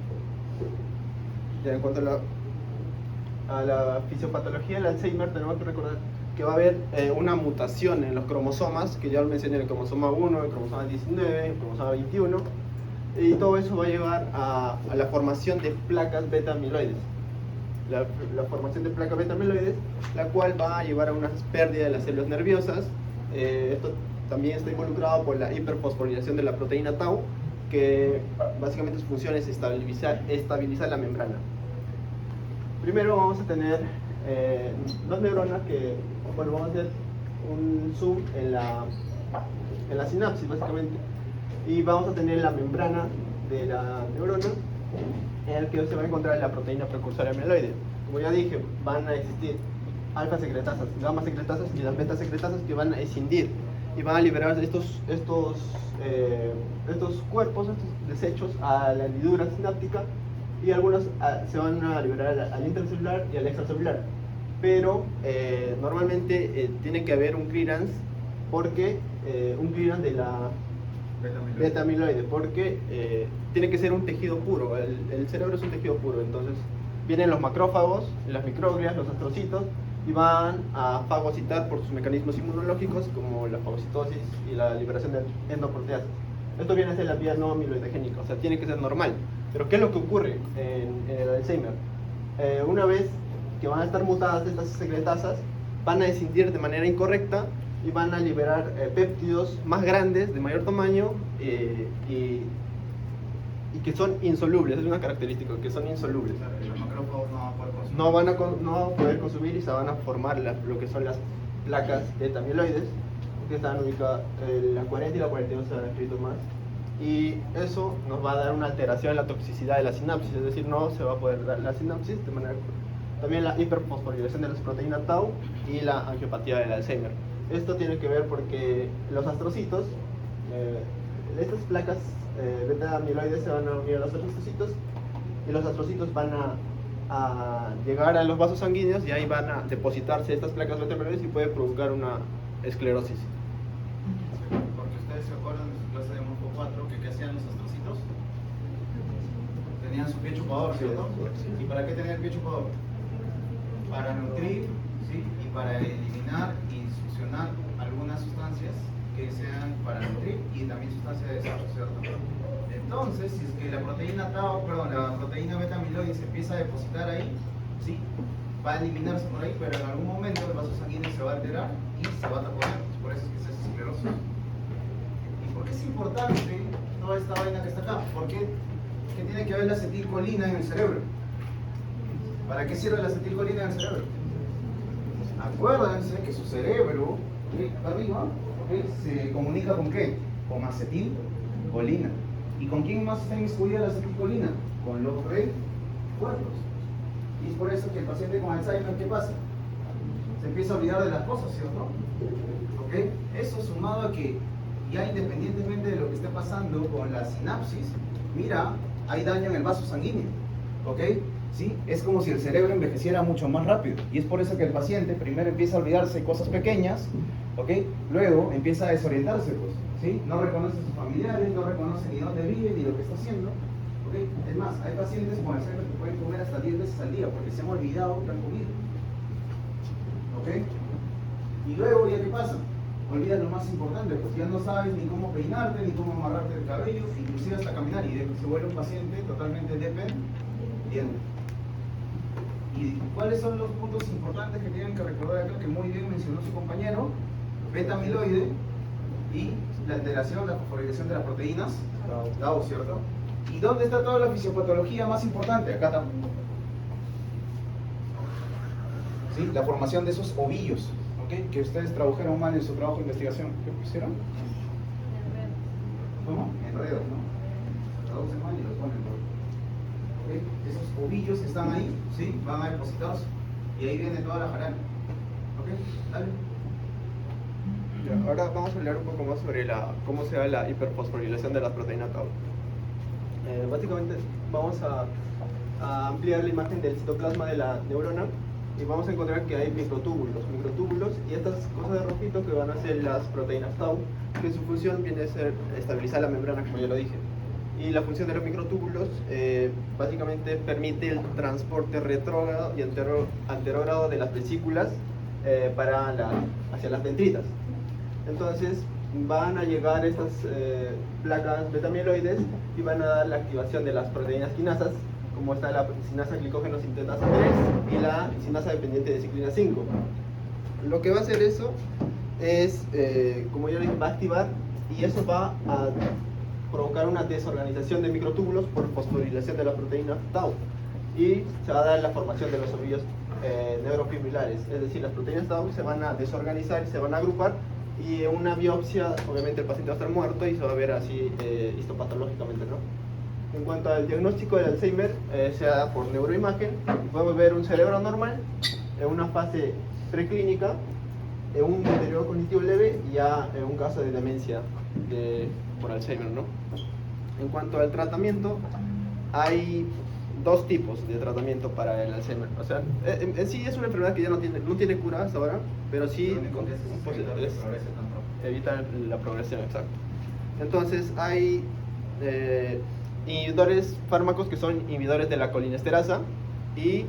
Ya, en cuanto a la fisiopatología del Alzheimer, tenemos que recordar que va a haber una mutación en los cromosomas, que ya lo mencioné, el cromosoma 1, el cromosoma 19, el cromosoma 21, y todo eso va a llevar a la formación de placas beta amiloides. La formación de placas beta amiloides, la cual va a llevar a una pérdida de las células nerviosas. Esto también está involucrado por la hiperfosforilación de la proteína tau, que básicamente su función es estabilizar la membrana. Primero vamos a tener dos neuronas que, bueno, vamos a hacer un zoom en la sinapsis básicamente, y vamos a tener la membrana de la neurona, en el que se va a encontrar la proteína precursora amiloide. Como ya dije, van a existir alfa secretasas, gamma secretasas y las beta secretasas, que van a escindir y van a liberar estos cuerpos, estos desechos, a la hendidura sináptica, y algunos se van a liberar al intracelular y al extracelular. Pero normalmente tiene que haber un clearance, de la beta amiloide, porque tiene que ser un tejido puro. El cerebro es un tejido puro, entonces vienen los macrófagos, las microglias, los astrocitos, y van a fagocitar por sus mecanismos inmunológicos, como la fagocitosis y la liberación de endoproteasas. Esto viene a ser la vía no amiloidogénica, o sea, tiene que ser normal. Pero ¿qué es lo que ocurre en el Alzheimer? Una vez que van a estar mutadas estas secretasas, van a escindir de manera incorrecta y van a liberar péptidos más grandes, de mayor tamaño y que son insolubles. Es una característica, que son insolubles.
Los macrófagos no van a poder consumir.
No van a poder consumir y se van a formar lo que son las placas beta amiloides, que están ubicadas la 40 y la 42 se han escrito más. Y eso nos va a dar una alteración en la toxicidad de la sinapsis, es decir, no se va a poder dar la sinapsis de manera correcta. También la hiperfosforilación de las proteínas tau y la angiopatía del Alzheimer. Esto tiene que ver porque los astrocitos, estas placas beta amiloides se van a unir a los astrocitos y los astrocitos van a llegar a los vasos sanguíneos y ahí van a depositarse estas placas beta amiloides y puede provocar una esclerosis.
Porque ustedes se acuerdan de su clase de Morfo 4 que ¿qué hacían los astrocitos? Tenían su pie chupador, ¿cierto?
Sí.
¿Y para qué tener el pie chupador? Para nutrir, ¿sí? Y para eliminar y succionar algunas sustancias que sean para nutrir y también sustancias de desarrollo, ¿cierto? Entonces, si es que la proteína tau, perdón, la proteína beta amiloide se empieza a depositar ahí, ¿sí? Va a eliminarse por ahí, pero en algún momento el vaso sanguíneo se va a alterar y se va a taponar. Por eso es que se hace esclerosis. ¿Y por qué es importante toda esta vaina que está acá? Porque ¿qué tiene que ver la acetilcolina en el cerebro? ¿Para qué sirve la acetilcolina en el cerebro? Acuérdense que su cerebro, acá arriba, se comunica con ¿qué? Con acetilcolina. ¿Y con quién más está inmiscuida la acetilcolina? Con los recuerdos. Y es por eso que el paciente con Alzheimer, ¿qué pasa? Se empieza a olvidar de las cosas, ¿cierto? ¿Ok? Eso sumado a que ya independientemente de lo que esté pasando con la sinapsis, mira, hay daño en el vaso sanguíneo. ¿Ok? ¿Sí? Es como si el cerebro envejeciera mucho más rápido. Y es por eso que el paciente primero empieza a olvidarse cosas pequeñas, ¿ok? Luego empieza a desorientarse, pues, ¿sí? No reconoce a sus familiares, no reconoce ni dónde vive, ni lo que está haciendo. ¿Ok? Es más, hay pacientes con Alzheimer que pueden comer hasta 10 veces al día porque se han olvidado que han comido. ¿Ok? Y luego, ¿ya qué pasa? Olvidas lo más importante, pues ya no sabes ni cómo peinarte, ni cómo amarrarte el cabello, inclusive hasta caminar, y se vuelve un paciente totalmente dependiente. ¿Y cuáles son los puntos importantes que tienen que recordar acá, que muy bien mencionó su compañero? Beta amiloide y la alteración, la fosforilación de las proteínas tau, ¿cierto? ¿Y dónde está toda la fisiopatología más importante? Acá está. ¿Sí? La formación de esos ovillos, ¿ok? Que ustedes tradujeron mal en su trabajo de investigación. ¿Qué pusieron? ¿Cómo? Enredos, ¿no? Traducen mal y los ponen por... ¿Ok? Esos ovillos que están ahí, ¿sí? Van a depositarse. Y ahí viene toda la jarana. ¿Ok? Dale.
Ya, ahora vamos a hablar un poco más sobre cómo se da la hiperfosforilación de las proteínas tau. Básicamente vamos a ampliar la imagen del citoplasma de la neurona y vamos a encontrar que hay microtúbulos y estas cosas de rojito que van a ser las proteínas tau, que su función viene a ser estabilizar la membrana, como ya lo dije. Y la función de los microtúbulos básicamente permite el transporte retrógrado y anterógrado de las vesículas hacia las dendritas. Entonces van a llegar estas placas beta amiloides y van a dar la activación de las proteínas quinasas, como está la sinasa glicógeno sintetasa 3 y la sinasa dependiente de ciclina 5. Lo que va a hacer eso es, como ya dije, va a activar y eso va a provocar una desorganización de microtúbulos por fosforilación de la proteína tau y se va a dar la formación de los ovillos neurofibrilares, es decir, las proteínas tau se van a desorganizar y se van a agrupar y en una biopsia obviamente el paciente va a estar muerto y se va a ver así histopatológicamente, ¿no? En cuanto al diagnóstico del Alzheimer, se da por neuroimagen y podemos ver un cerebro normal en una fase preclínica, en un deterioro cognitivo leve y ya en un caso de demencia por Alzheimer, ¿no? En cuanto al tratamiento, hay dos tipos de tratamiento para el Alzheimer. O sea, en sí es una enfermedad que ya no tiene cura hasta ahora, pero sí
Lo único que es evitar que progrese tan rápido.
evitar la progresión, exacto. Entonces hay inhibidores, fármacos que son inhibidores de la colinesterasa y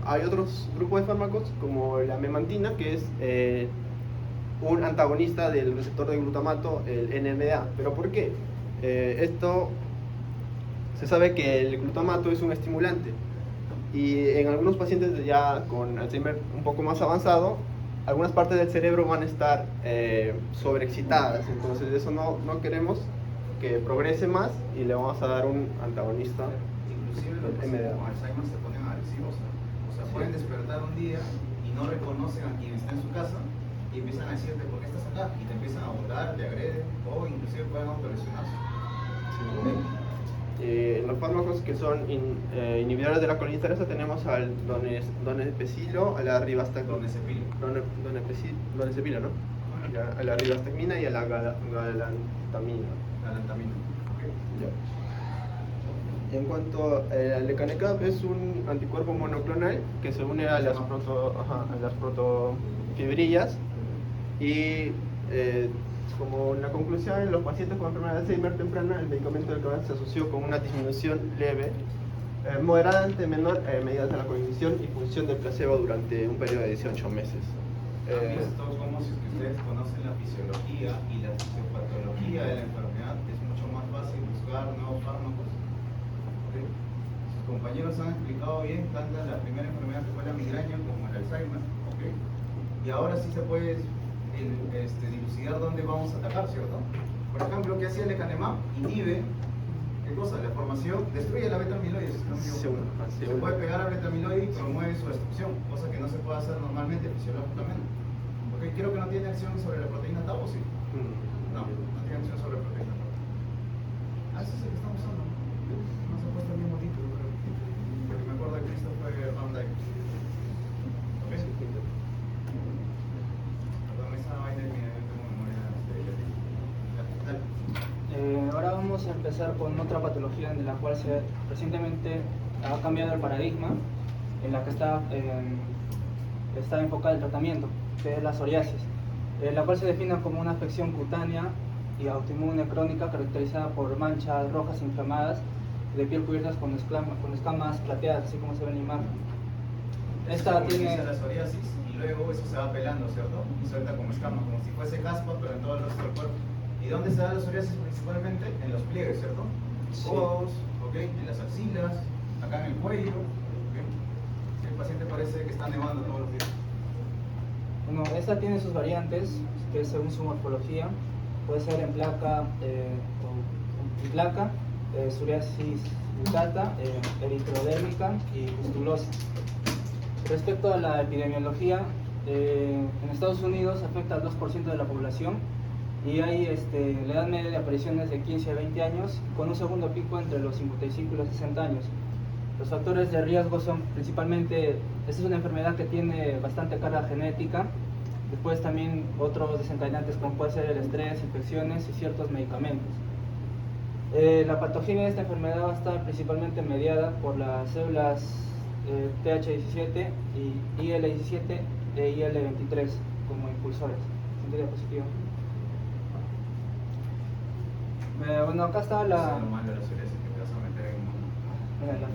hay otros grupos de fármacos como la memantina, que es un antagonista del receptor de glutamato, el NMDA. ¿Pero por qué? Esto se sabe que el glutamato es un estimulante Y en algunos pacientes ya con Alzheimer un poco más avanzado, algunas partes del cerebro van a estar sobreexcitadas, entonces eso no queremos que progrese más y le vamos a dar un antagonista.
Inclusive los pacientes con Alzheimer se ponen agresivos, ¿no? O sea, pueden despertar un día y no reconocen a quien está en su casa y empiezan a decirte ¿por qué estás acá? Y te empiezan a burlar, te agreden o inclusive pueden autolesionarse.
Los fármacos que son inhibidores de la colinesterasa tenemos al donepezilo, a la ribastacina, donepezilo, ¿no? Ya, a la ribastacina y a la galantamina.
Galantamina.
Ya. En cuanto al lecanemab, es un anticuerpo monoclonal que se une a las protofibrillas y como una conclusión, en los pacientes con enfermedad de Alzheimer temprana, el medicamento del cannabis se asoció con una disminución leve, moderadamente menor, medidas de la cognición y función del placebo durante un periodo de 18 meses.
Esto es como si ustedes conocen la fisiología y la fisiopatología de la enfermedad, es mucho más fácil buscar nuevos fármacos. ¿Okay? Sus compañeros han explicado bien tanto la primera enfermedad que fue la migraña como el Alzheimer. ¿Okay? Y ahora sí se puede dilucidar dónde vamos a atacar, ¿cierto? Por ejemplo, ¿qué hacía el lecanemab? Inhibe, ¿qué cosa? La formación, destruye la beta-amiloide. Se puede pegar a beta-amiloide y promueve su destrucción, cosa que no se puede hacer normalmente fisiológicamente. Porque creo que no tiene acción sobre la proteína tau, ¿o sí? No tiene acción sobre la proteína tau. Ese es el que estamos usando. No se ha puesto el mismo título, pero porque me acuerdo de Christopher Van Dyke. ¿Ok?
Ahora vamos a empezar con otra patología en la cual recientemente ha cambiado el paradigma en la que está enfocado el tratamiento, que es la psoriasis, la cual se define como una afección cutánea y autoinmune crónica caracterizada por manchas rojas inflamadas de piel cubiertas con escamas plateadas, así como se ve en la imagen. Esta tiene
la psoriasis y luego eso se va pelando, ¿cierto? Y suelta como escamas, como si fuese caspa, pero en todo el resto del cuerpo. ¿Y dónde se da la psoriasis principalmente? En los pliegues, ¿cierto? En codos, ¿okay? En las axilas, acá en el cuello. ¿Okay? El paciente parece que está nevando todos los días.
Bueno, esta tiene sus variantes, que según su morfología puede ser en placa o en placa, psoriasis butata, eritrodérmica y pustulosa. Respecto a la epidemiología, en Estados Unidos afecta al 2% de la población y hay la edad media de apariciones de 15 a 20 años, con un segundo pico entre los 55 y los 60 años. Los factores de riesgo son principalmente, esta es una enfermedad que tiene bastante carga genética, después también otros desencadenantes como puede ser el estrés, infecciones y ciertos medicamentos. La patogenia de esta enfermedad va a estar principalmente mediada por las células TH17 y IL17 e IL23 como impulsores. Siguiente diapositiva. Bueno, acá está la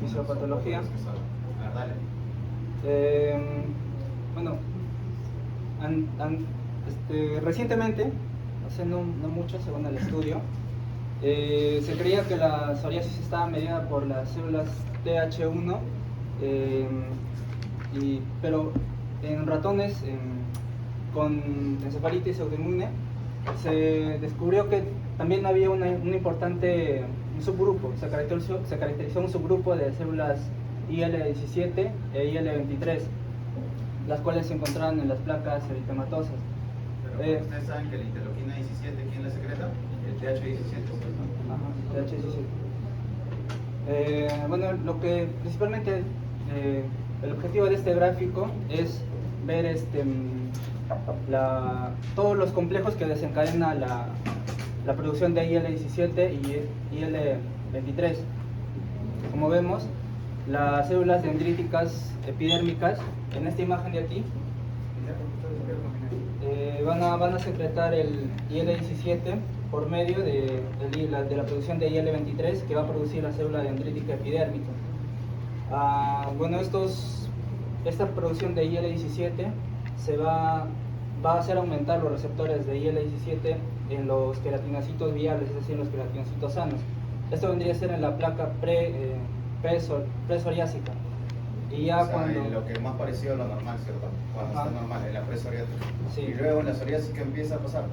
fisiopatología. Bueno, recientemente, hace no mucho, según el estudio, se creía que la psoriasis estaba mediada por las células TH1, pero en ratones con encefalitis autoinmune se descubrió que también había un subgrupo, se caracterizó un subgrupo de células IL17 e IL23, las cuales se encontraban en las placas eritematosas.
Pero ustedes saben que la interleuquina 17, ¿quién la secreta? El TH17.
Ajá, TH17. Bueno, lo que principalmente el objetivo de este gráfico es ver todos los complejos que desencadena la producción de IL17 y IL23. Como vemos, las células dendríticas epidérmicas, en esta imagen de aquí, van a secretar el IL17 por medio de la producción de IL23 que va a producir la célula dendrítica epidérmica. Bueno, esta producción de IL17 va a hacer aumentar los receptores de IL17 en los queratinocitos viables, es decir, en los queratinocitos sanos. Esto vendría a ser en la placa presoriásica. Y ya
o sea,
cuando...
lo que es más parecido a lo normal, ¿cierto? Cuando
Ajá.
está normal, en la presa psoriática. Cuando
Ajá.
está normal, en la presa psoriática.
Sí.
Y luego en la psoriasis, ¿qué empieza a pasar?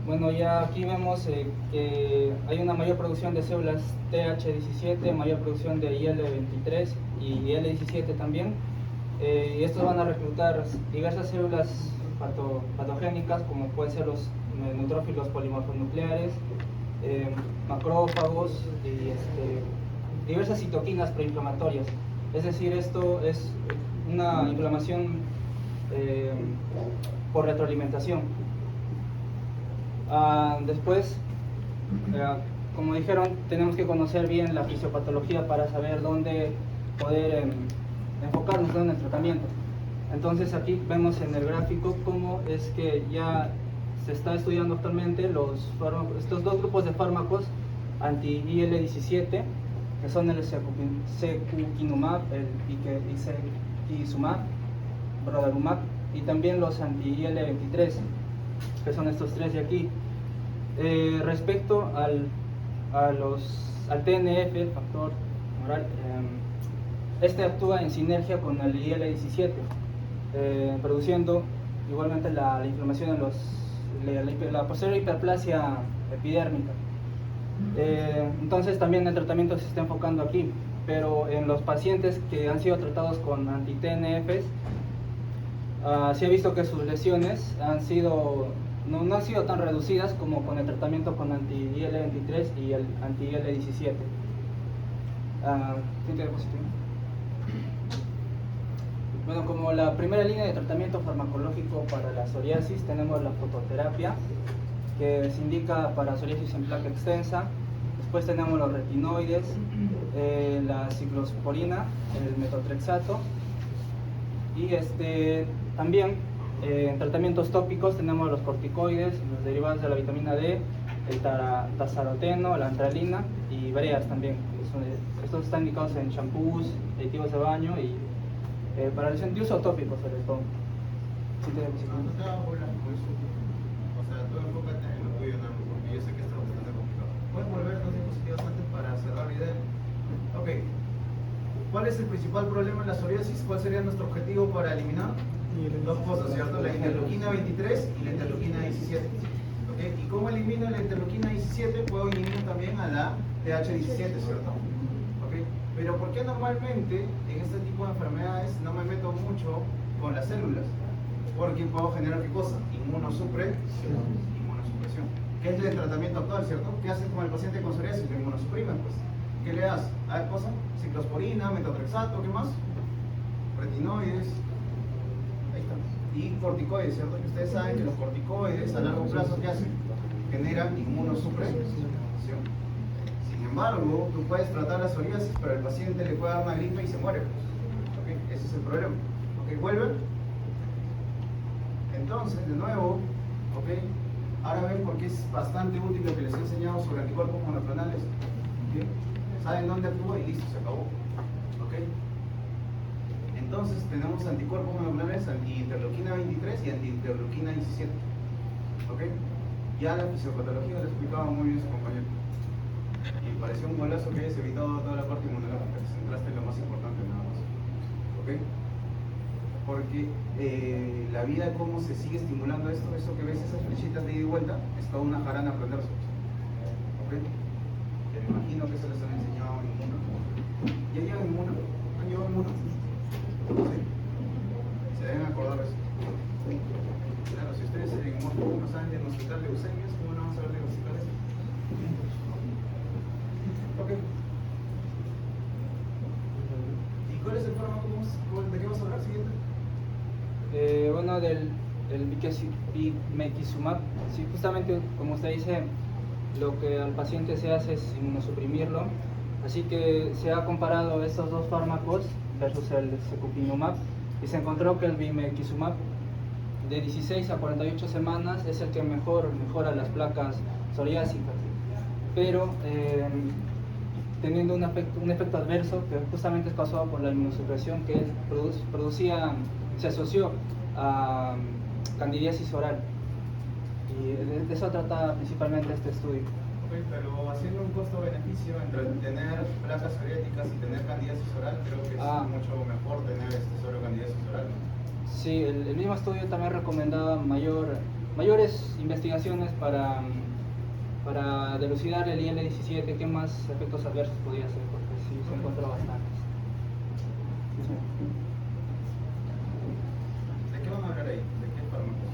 Bueno, ya aquí vemos que hay una mayor producción de células TH17, mayor producción de IL-23 y IL-17 también. Y estos van a reclutar diversas células patogénicas, como pueden ser los neutrófilos polimorfonucleares, macrófagos y diversas citoquinas proinflamatorias. Es decir, esto es una inflamación por retroalimentación. Después, como dijeron, tenemos que conocer bien la fisiopatología para saber dónde poder enfocarnos en el tratamiento. Entonces aquí vemos en el gráfico cómo es que ya se está estudiando actualmente estos dos grupos de fármacos anti-IL-17, que son el secukinumab, el ixekizumab, brodalumab, y también los anti-IL-23, que son estos tres de aquí. Respecto al TNF, el factor humoral, este actúa en sinergia con el IL-17, produciendo igualmente la inflamación en la posterior hiperplasia epidérmica. Entonces también el tratamiento se está enfocando aquí, pero en los pacientes que han sido tratados con anti-TNFs, se ha visto que sus lesiones no han sido tan reducidas como con el tratamiento con anti-IL-23 y el anti-IL-17. Siguiente diapositiva. Bueno, como la primera línea de tratamiento farmacológico para la psoriasis tenemos la fototerapia, que se indica para psoriasis en placa extensa. Después tenemos los retinoides, la ciclosporina, el metotrexato, y también en tratamientos tópicos tenemos los corticoides, los derivados de la vitamina D, el tazaroteno, la antralina y breas también. Estos están indicados en champús, aditivos de baño y para el de uso tópico sobre todo. Sí,
No te hagas bola con eso. O sea, tú enfócate en lo tuyo, ¿no? Porque yo sé que esto es bastante complicado. Puedes volver dos diapositivas antes para cerrar la idea. Ok. ¿Cuál es el principal problema en la psoriasis? ¿Cuál sería nuestro objetivo para eliminar? Dos cosas, ¿cierto? La interleuquina 23 y la interleuquina 17. ¿Ok? ¿Y cómo elimino la interleuquina 17? Puedo eliminar también a la TH17, ¿cierto? ¿Ok? Pero ¿por qué normalmente en este tipo de enfermedades no me meto mucho con las células? Porque puedo generar ¿qué cosa? Inmunosupresión. ¿Qué es el tratamiento actual, cierto? ¿Qué haces con el paciente con psoriasis? Lo inmunosuprimen, pues. ¿Qué le das? A ver, cosa, ciclosporina, metotrexato, ¿qué más? Retinoides, ahí está. Y corticoides, ¿cierto? Que ustedes saben que los corticoides a largo plazo, ¿qué hacen? Generan inmunosupresión. Sin embargo, tú puedes tratar la psoriasis, pero el paciente le puede dar una gripe y se muere. ¿Okay? Ese es el problema. ¿Ok? ¿Vuelven? Entonces, de nuevo, ¿ok? Ahora ven por qué es bastante útil lo que les he enseñado sobre anticuerpos monoclonales. ¿Okay? Saben dónde actúa y listo, se acabó. ¿Ok? Entonces tenemos anticuerpos monoclonales, anti-interleuquina 23 y anti-interleuquina 17. ¿Ok? Ya la fisiopatología lo explicaba muy bien su compañero. Y pareció un golazo que hayas evitado toda la parte inmunológica, te centraste en lo más importante nada más. ¿Ok? Porque la vida, cómo se sigue estimulando esto, eso que ves, esas flechitas de ida y vuelta, es toda una jarana aprenderse. ¿Ok? Me imagino que eso les han enseñado en Inmuno. ¿Ya llevan Inmuno? ¿Han llevado Inmuno? ¿Sí? Se deben acordar de eso. Claro, si ustedes en Inmuno no saben diagnosticar leucemias, ¿cómo no van a saber diagnosticar eso? Ok. ¿Y cuál es el fármaco? ¿De qué vas a hablar siguiente?
Bueno, del bimekizumab, sí, justamente como usted dice, lo que al paciente se hace es inmunosuprimirlo, así que se ha comparado estos dos fármacos versus el secukinumab y se encontró que el bimekizumab de 16 a 48 semanas es el que mejora las placas psoriásicas, pero teniendo un efecto adverso que justamente es causado por la inmunosupresión que se asoció a candidiasis oral, y de eso trata principalmente este estudio.
Ok, pero haciendo un costo-beneficio entre tener placas soviéticas y tener candidiasis oral, creo que es mucho mejor tener solo candidiasis oral, ¿no?
Sí, el mismo estudio también recomendaba mayores investigaciones para dilucidar el IL-17, qué más efectos adversos podía hacer, porque sí se encontró bastantes.
¿De qué van a hablar ahí? ¿De qué fármacos?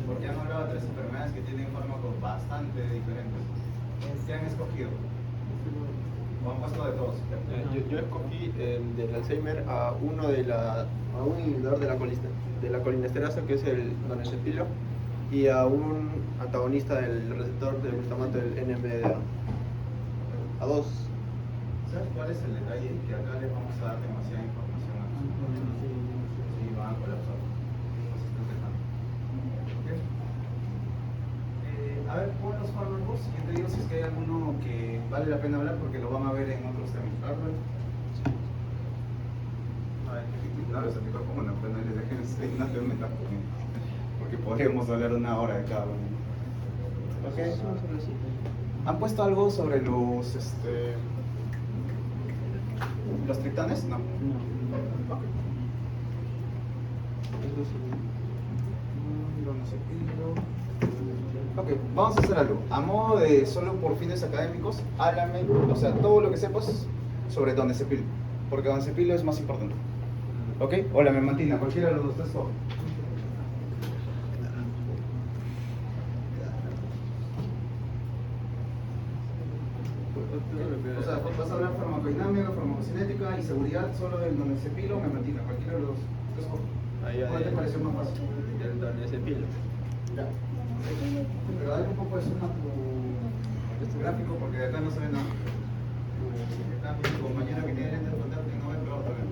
Porque han hablado de 3 enfermedades que tienen fármacos bastante diferentes. ¿Qué han escogido? ¿O han puesto de todos?
Yo escogí del Alzheimer a un inhibidor de la colinesterasa, que es el donepezilo, y a un antagonista del receptor del glutamato del NMDA. A 2.
¿Sabes cuál es el detalle? Que acá les vamos a dar demasiada información a nosotros. Sí, van a colapsar. Nos están dejando. ¿Ok? A ver, pon los fármacos. Yo te digo si es que hay alguno que vale la pena hablar porque lo van a ver en otros temas. ¿Verdad? Claro, se aplicó como una pena y les dejen una tormenta porque podríamos hablar 1 hora de cada uno. ¿Ok? ¿Han puesto algo sobre los triptanes? No. Ok. Ok, vamos a hacer algo. A modo de solo por fines académicos, háblame, o sea, todo lo que sepas sobre donepezilo, porque donepezilo es más importante. ¿Ok? O la memantina, cualquiera de los dos, tres. O sea, vas a hablar farmacodinámica, farmacocinética y seguridad solo del donepezilo o memantina, cualquiera de los tres. ¿Cuál te pareció más fácil?
El donepezilo.
Ya. Pero dale un poco de zoom a tu gráfico porque de acá no se ve nada. Acá mi compañero que tiene lentes de contacto y no ve peor todavía.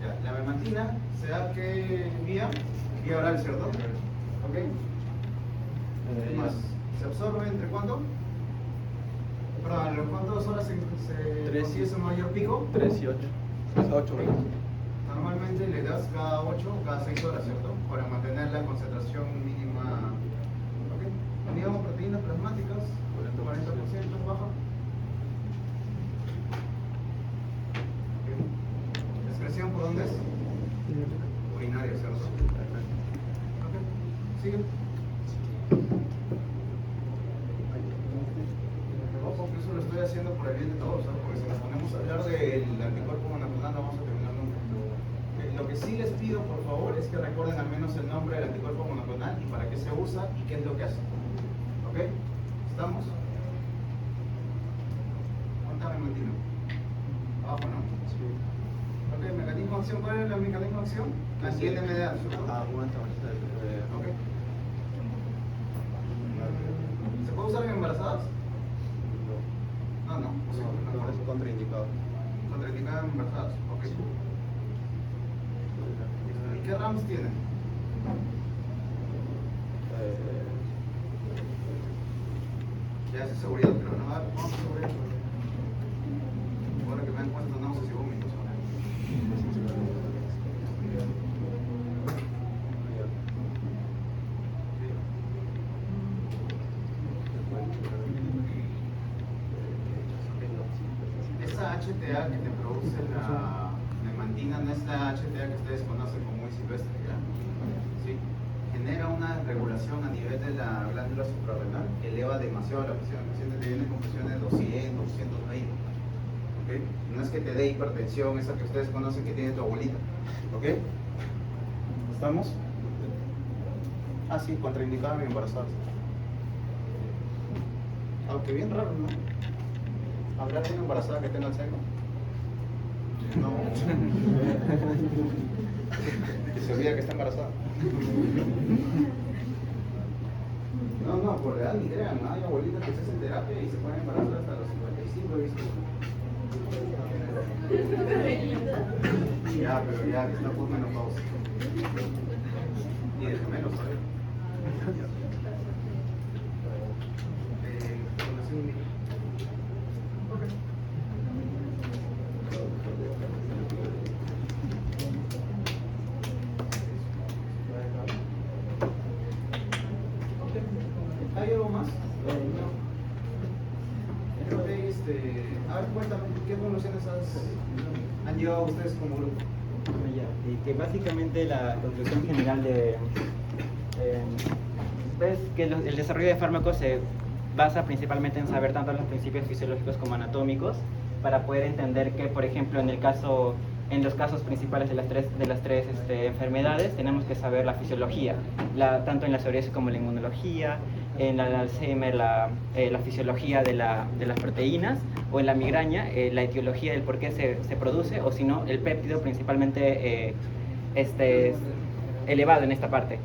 Ya, la memantina se da que vía oral, ¿cierto? ¿Ok? ¿Qué más? ¿Se absorbe entre cuánto? Perdón, ¿a las cuántas horas se consigue su mayor pico?
3 y 8. 8 minutos.
Normalmente le das cada 8 o cada 6 horas, ¿cierto? Para mantener la concentración mínima. ¿Ok? Digamos proteínas plasmáticas, 40% baja. ¿Okay? ¿Excreción por dónde es? Urinaria, ¿cierto? ¿Ok? ¿Sigue? Ojo, que eso lo estoy haciendo por el bien de todos, ¿sabes? Porque si nos ponemos a hablar del anticuerpo monoclonal no vamos a terminar nunca. Lo que sí les pido, por favor, es que recuerden al menos el nombre del anticuerpo monoclonal y para qué se usa y qué es lo que hace. ¿Ok? ¿Estamos? ¿Cuánta memantina? Abajo, ¿no?
Sí.
Ok, mecanismo de acción. ¿Cuál es el mecanismo de acción? Anti-NMDA.
Aguanta.
Ok. ¿Se puede usar en embarazadas? No.
No, es contraindicado.
Contraindicada en embarazadas. Ok. ¿Y qué RAMs tiene? Ya es seguridad, pero no da. Vamos a seguridad. Ahora que me dan cuenta, náuseas y vómitos. Esa HTA que te produce la memantina no es la HTA que ustedes conocen como muy silvestre, ¿ya? ¿Sí? Genera una regulación a nivel de la glándula suprarrenal que eleva demasiado la presión. El paciente te viene con presiones de 200, 220. ¿Ok? No es que te dé hipertensión, esa que ustedes conocen que tiene tu abuelita. ¿Ok? ¿Estamos? Ah, sí, contraindicada en embarazadas. Aunque bien raro, ¿no? ¿Habrá alguna embarazada que tenga Alzheimer? No. Que se olvida que está embarazada. No, por real ni crean. Hay abuelitas que se hacen terapia y se ponen embarazadas hasta los 55, ¿viste? Ya, pero ya que está por menopausia. Y de gemelos, ¿sabes? ¿Hay algo más? Ok, a ver, cuéntame, ¿qué conclusiones han llegado ustedes como grupo?
Ya, y que básicamente la conclusión general es que el desarrollo de fármacos se basa principalmente en saber tanto los principios fisiológicos como anatómicos para poder entender que, por ejemplo, en los casos principales de las tres enfermedades tenemos que saber la fisiología, tanto en la psoriasis como en la inmunología, en el Alzheimer la fisiología de las proteínas, o en la migraña la etiología del por qué se produce, o si no el péptido principalmente elevado en esta parte.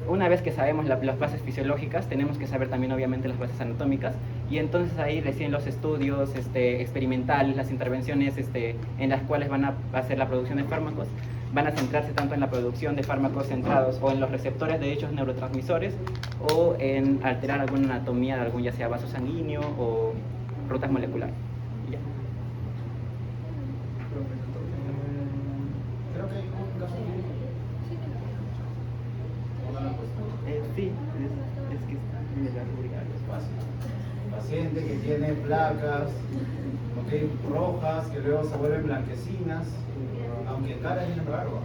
Una vez que sabemos las bases fisiológicas, tenemos que saber también obviamente las bases anatómicas, y entonces ahí recién los estudios experimentales, las intervenciones en las cuales van a hacer la producción de fármacos, van a centrarse tanto en la producción de fármacos centrados o en los receptores de dichos neurotransmisores, o en alterar alguna anatomía de algún, ya sea vaso sanguíneo o rutas moleculares. Ya.
Creo que hay un caso clínico.
Sí, es que me la rubrica es
Fácil. Paciente que tiene placas, rojas, que luego se vuelven blanquecinas, aunque cara es bien raro.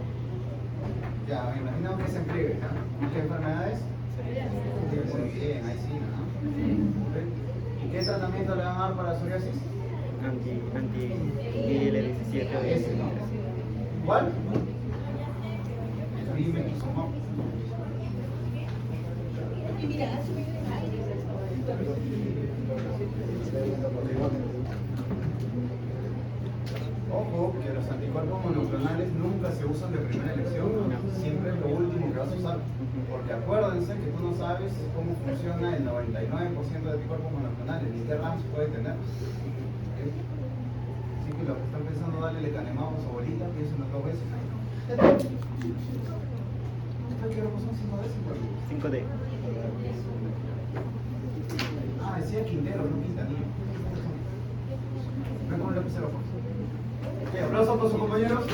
Ya, me imagino que se empliegue, ¿no? ¿Qué enfermedad es? Muy bien, ahí sí, ¿no? ¿Y qué tratamiento le van a dar para la psoriasis?
Anti-IL-17.
Ese, ¿no? ¿Cuál? Bimekizumab. Ojo, que los anticuerpos monoclonales nunca se usan de primera elección, siempre es lo último que vas a usar, porque acuérdense que tú no sabes cómo funciona el 99% de anticuerpos monoclonales, ni qué RAMs puede tener. ¿Okay? Así que los que están pensando darle lecanemab a su abuelita, piensen dos veces. ¿Qué son 5 veces?
5D.
Ah, decía Quintero, no Quintanillo. Ven con el lapicero. Aplausos por sus compañeros.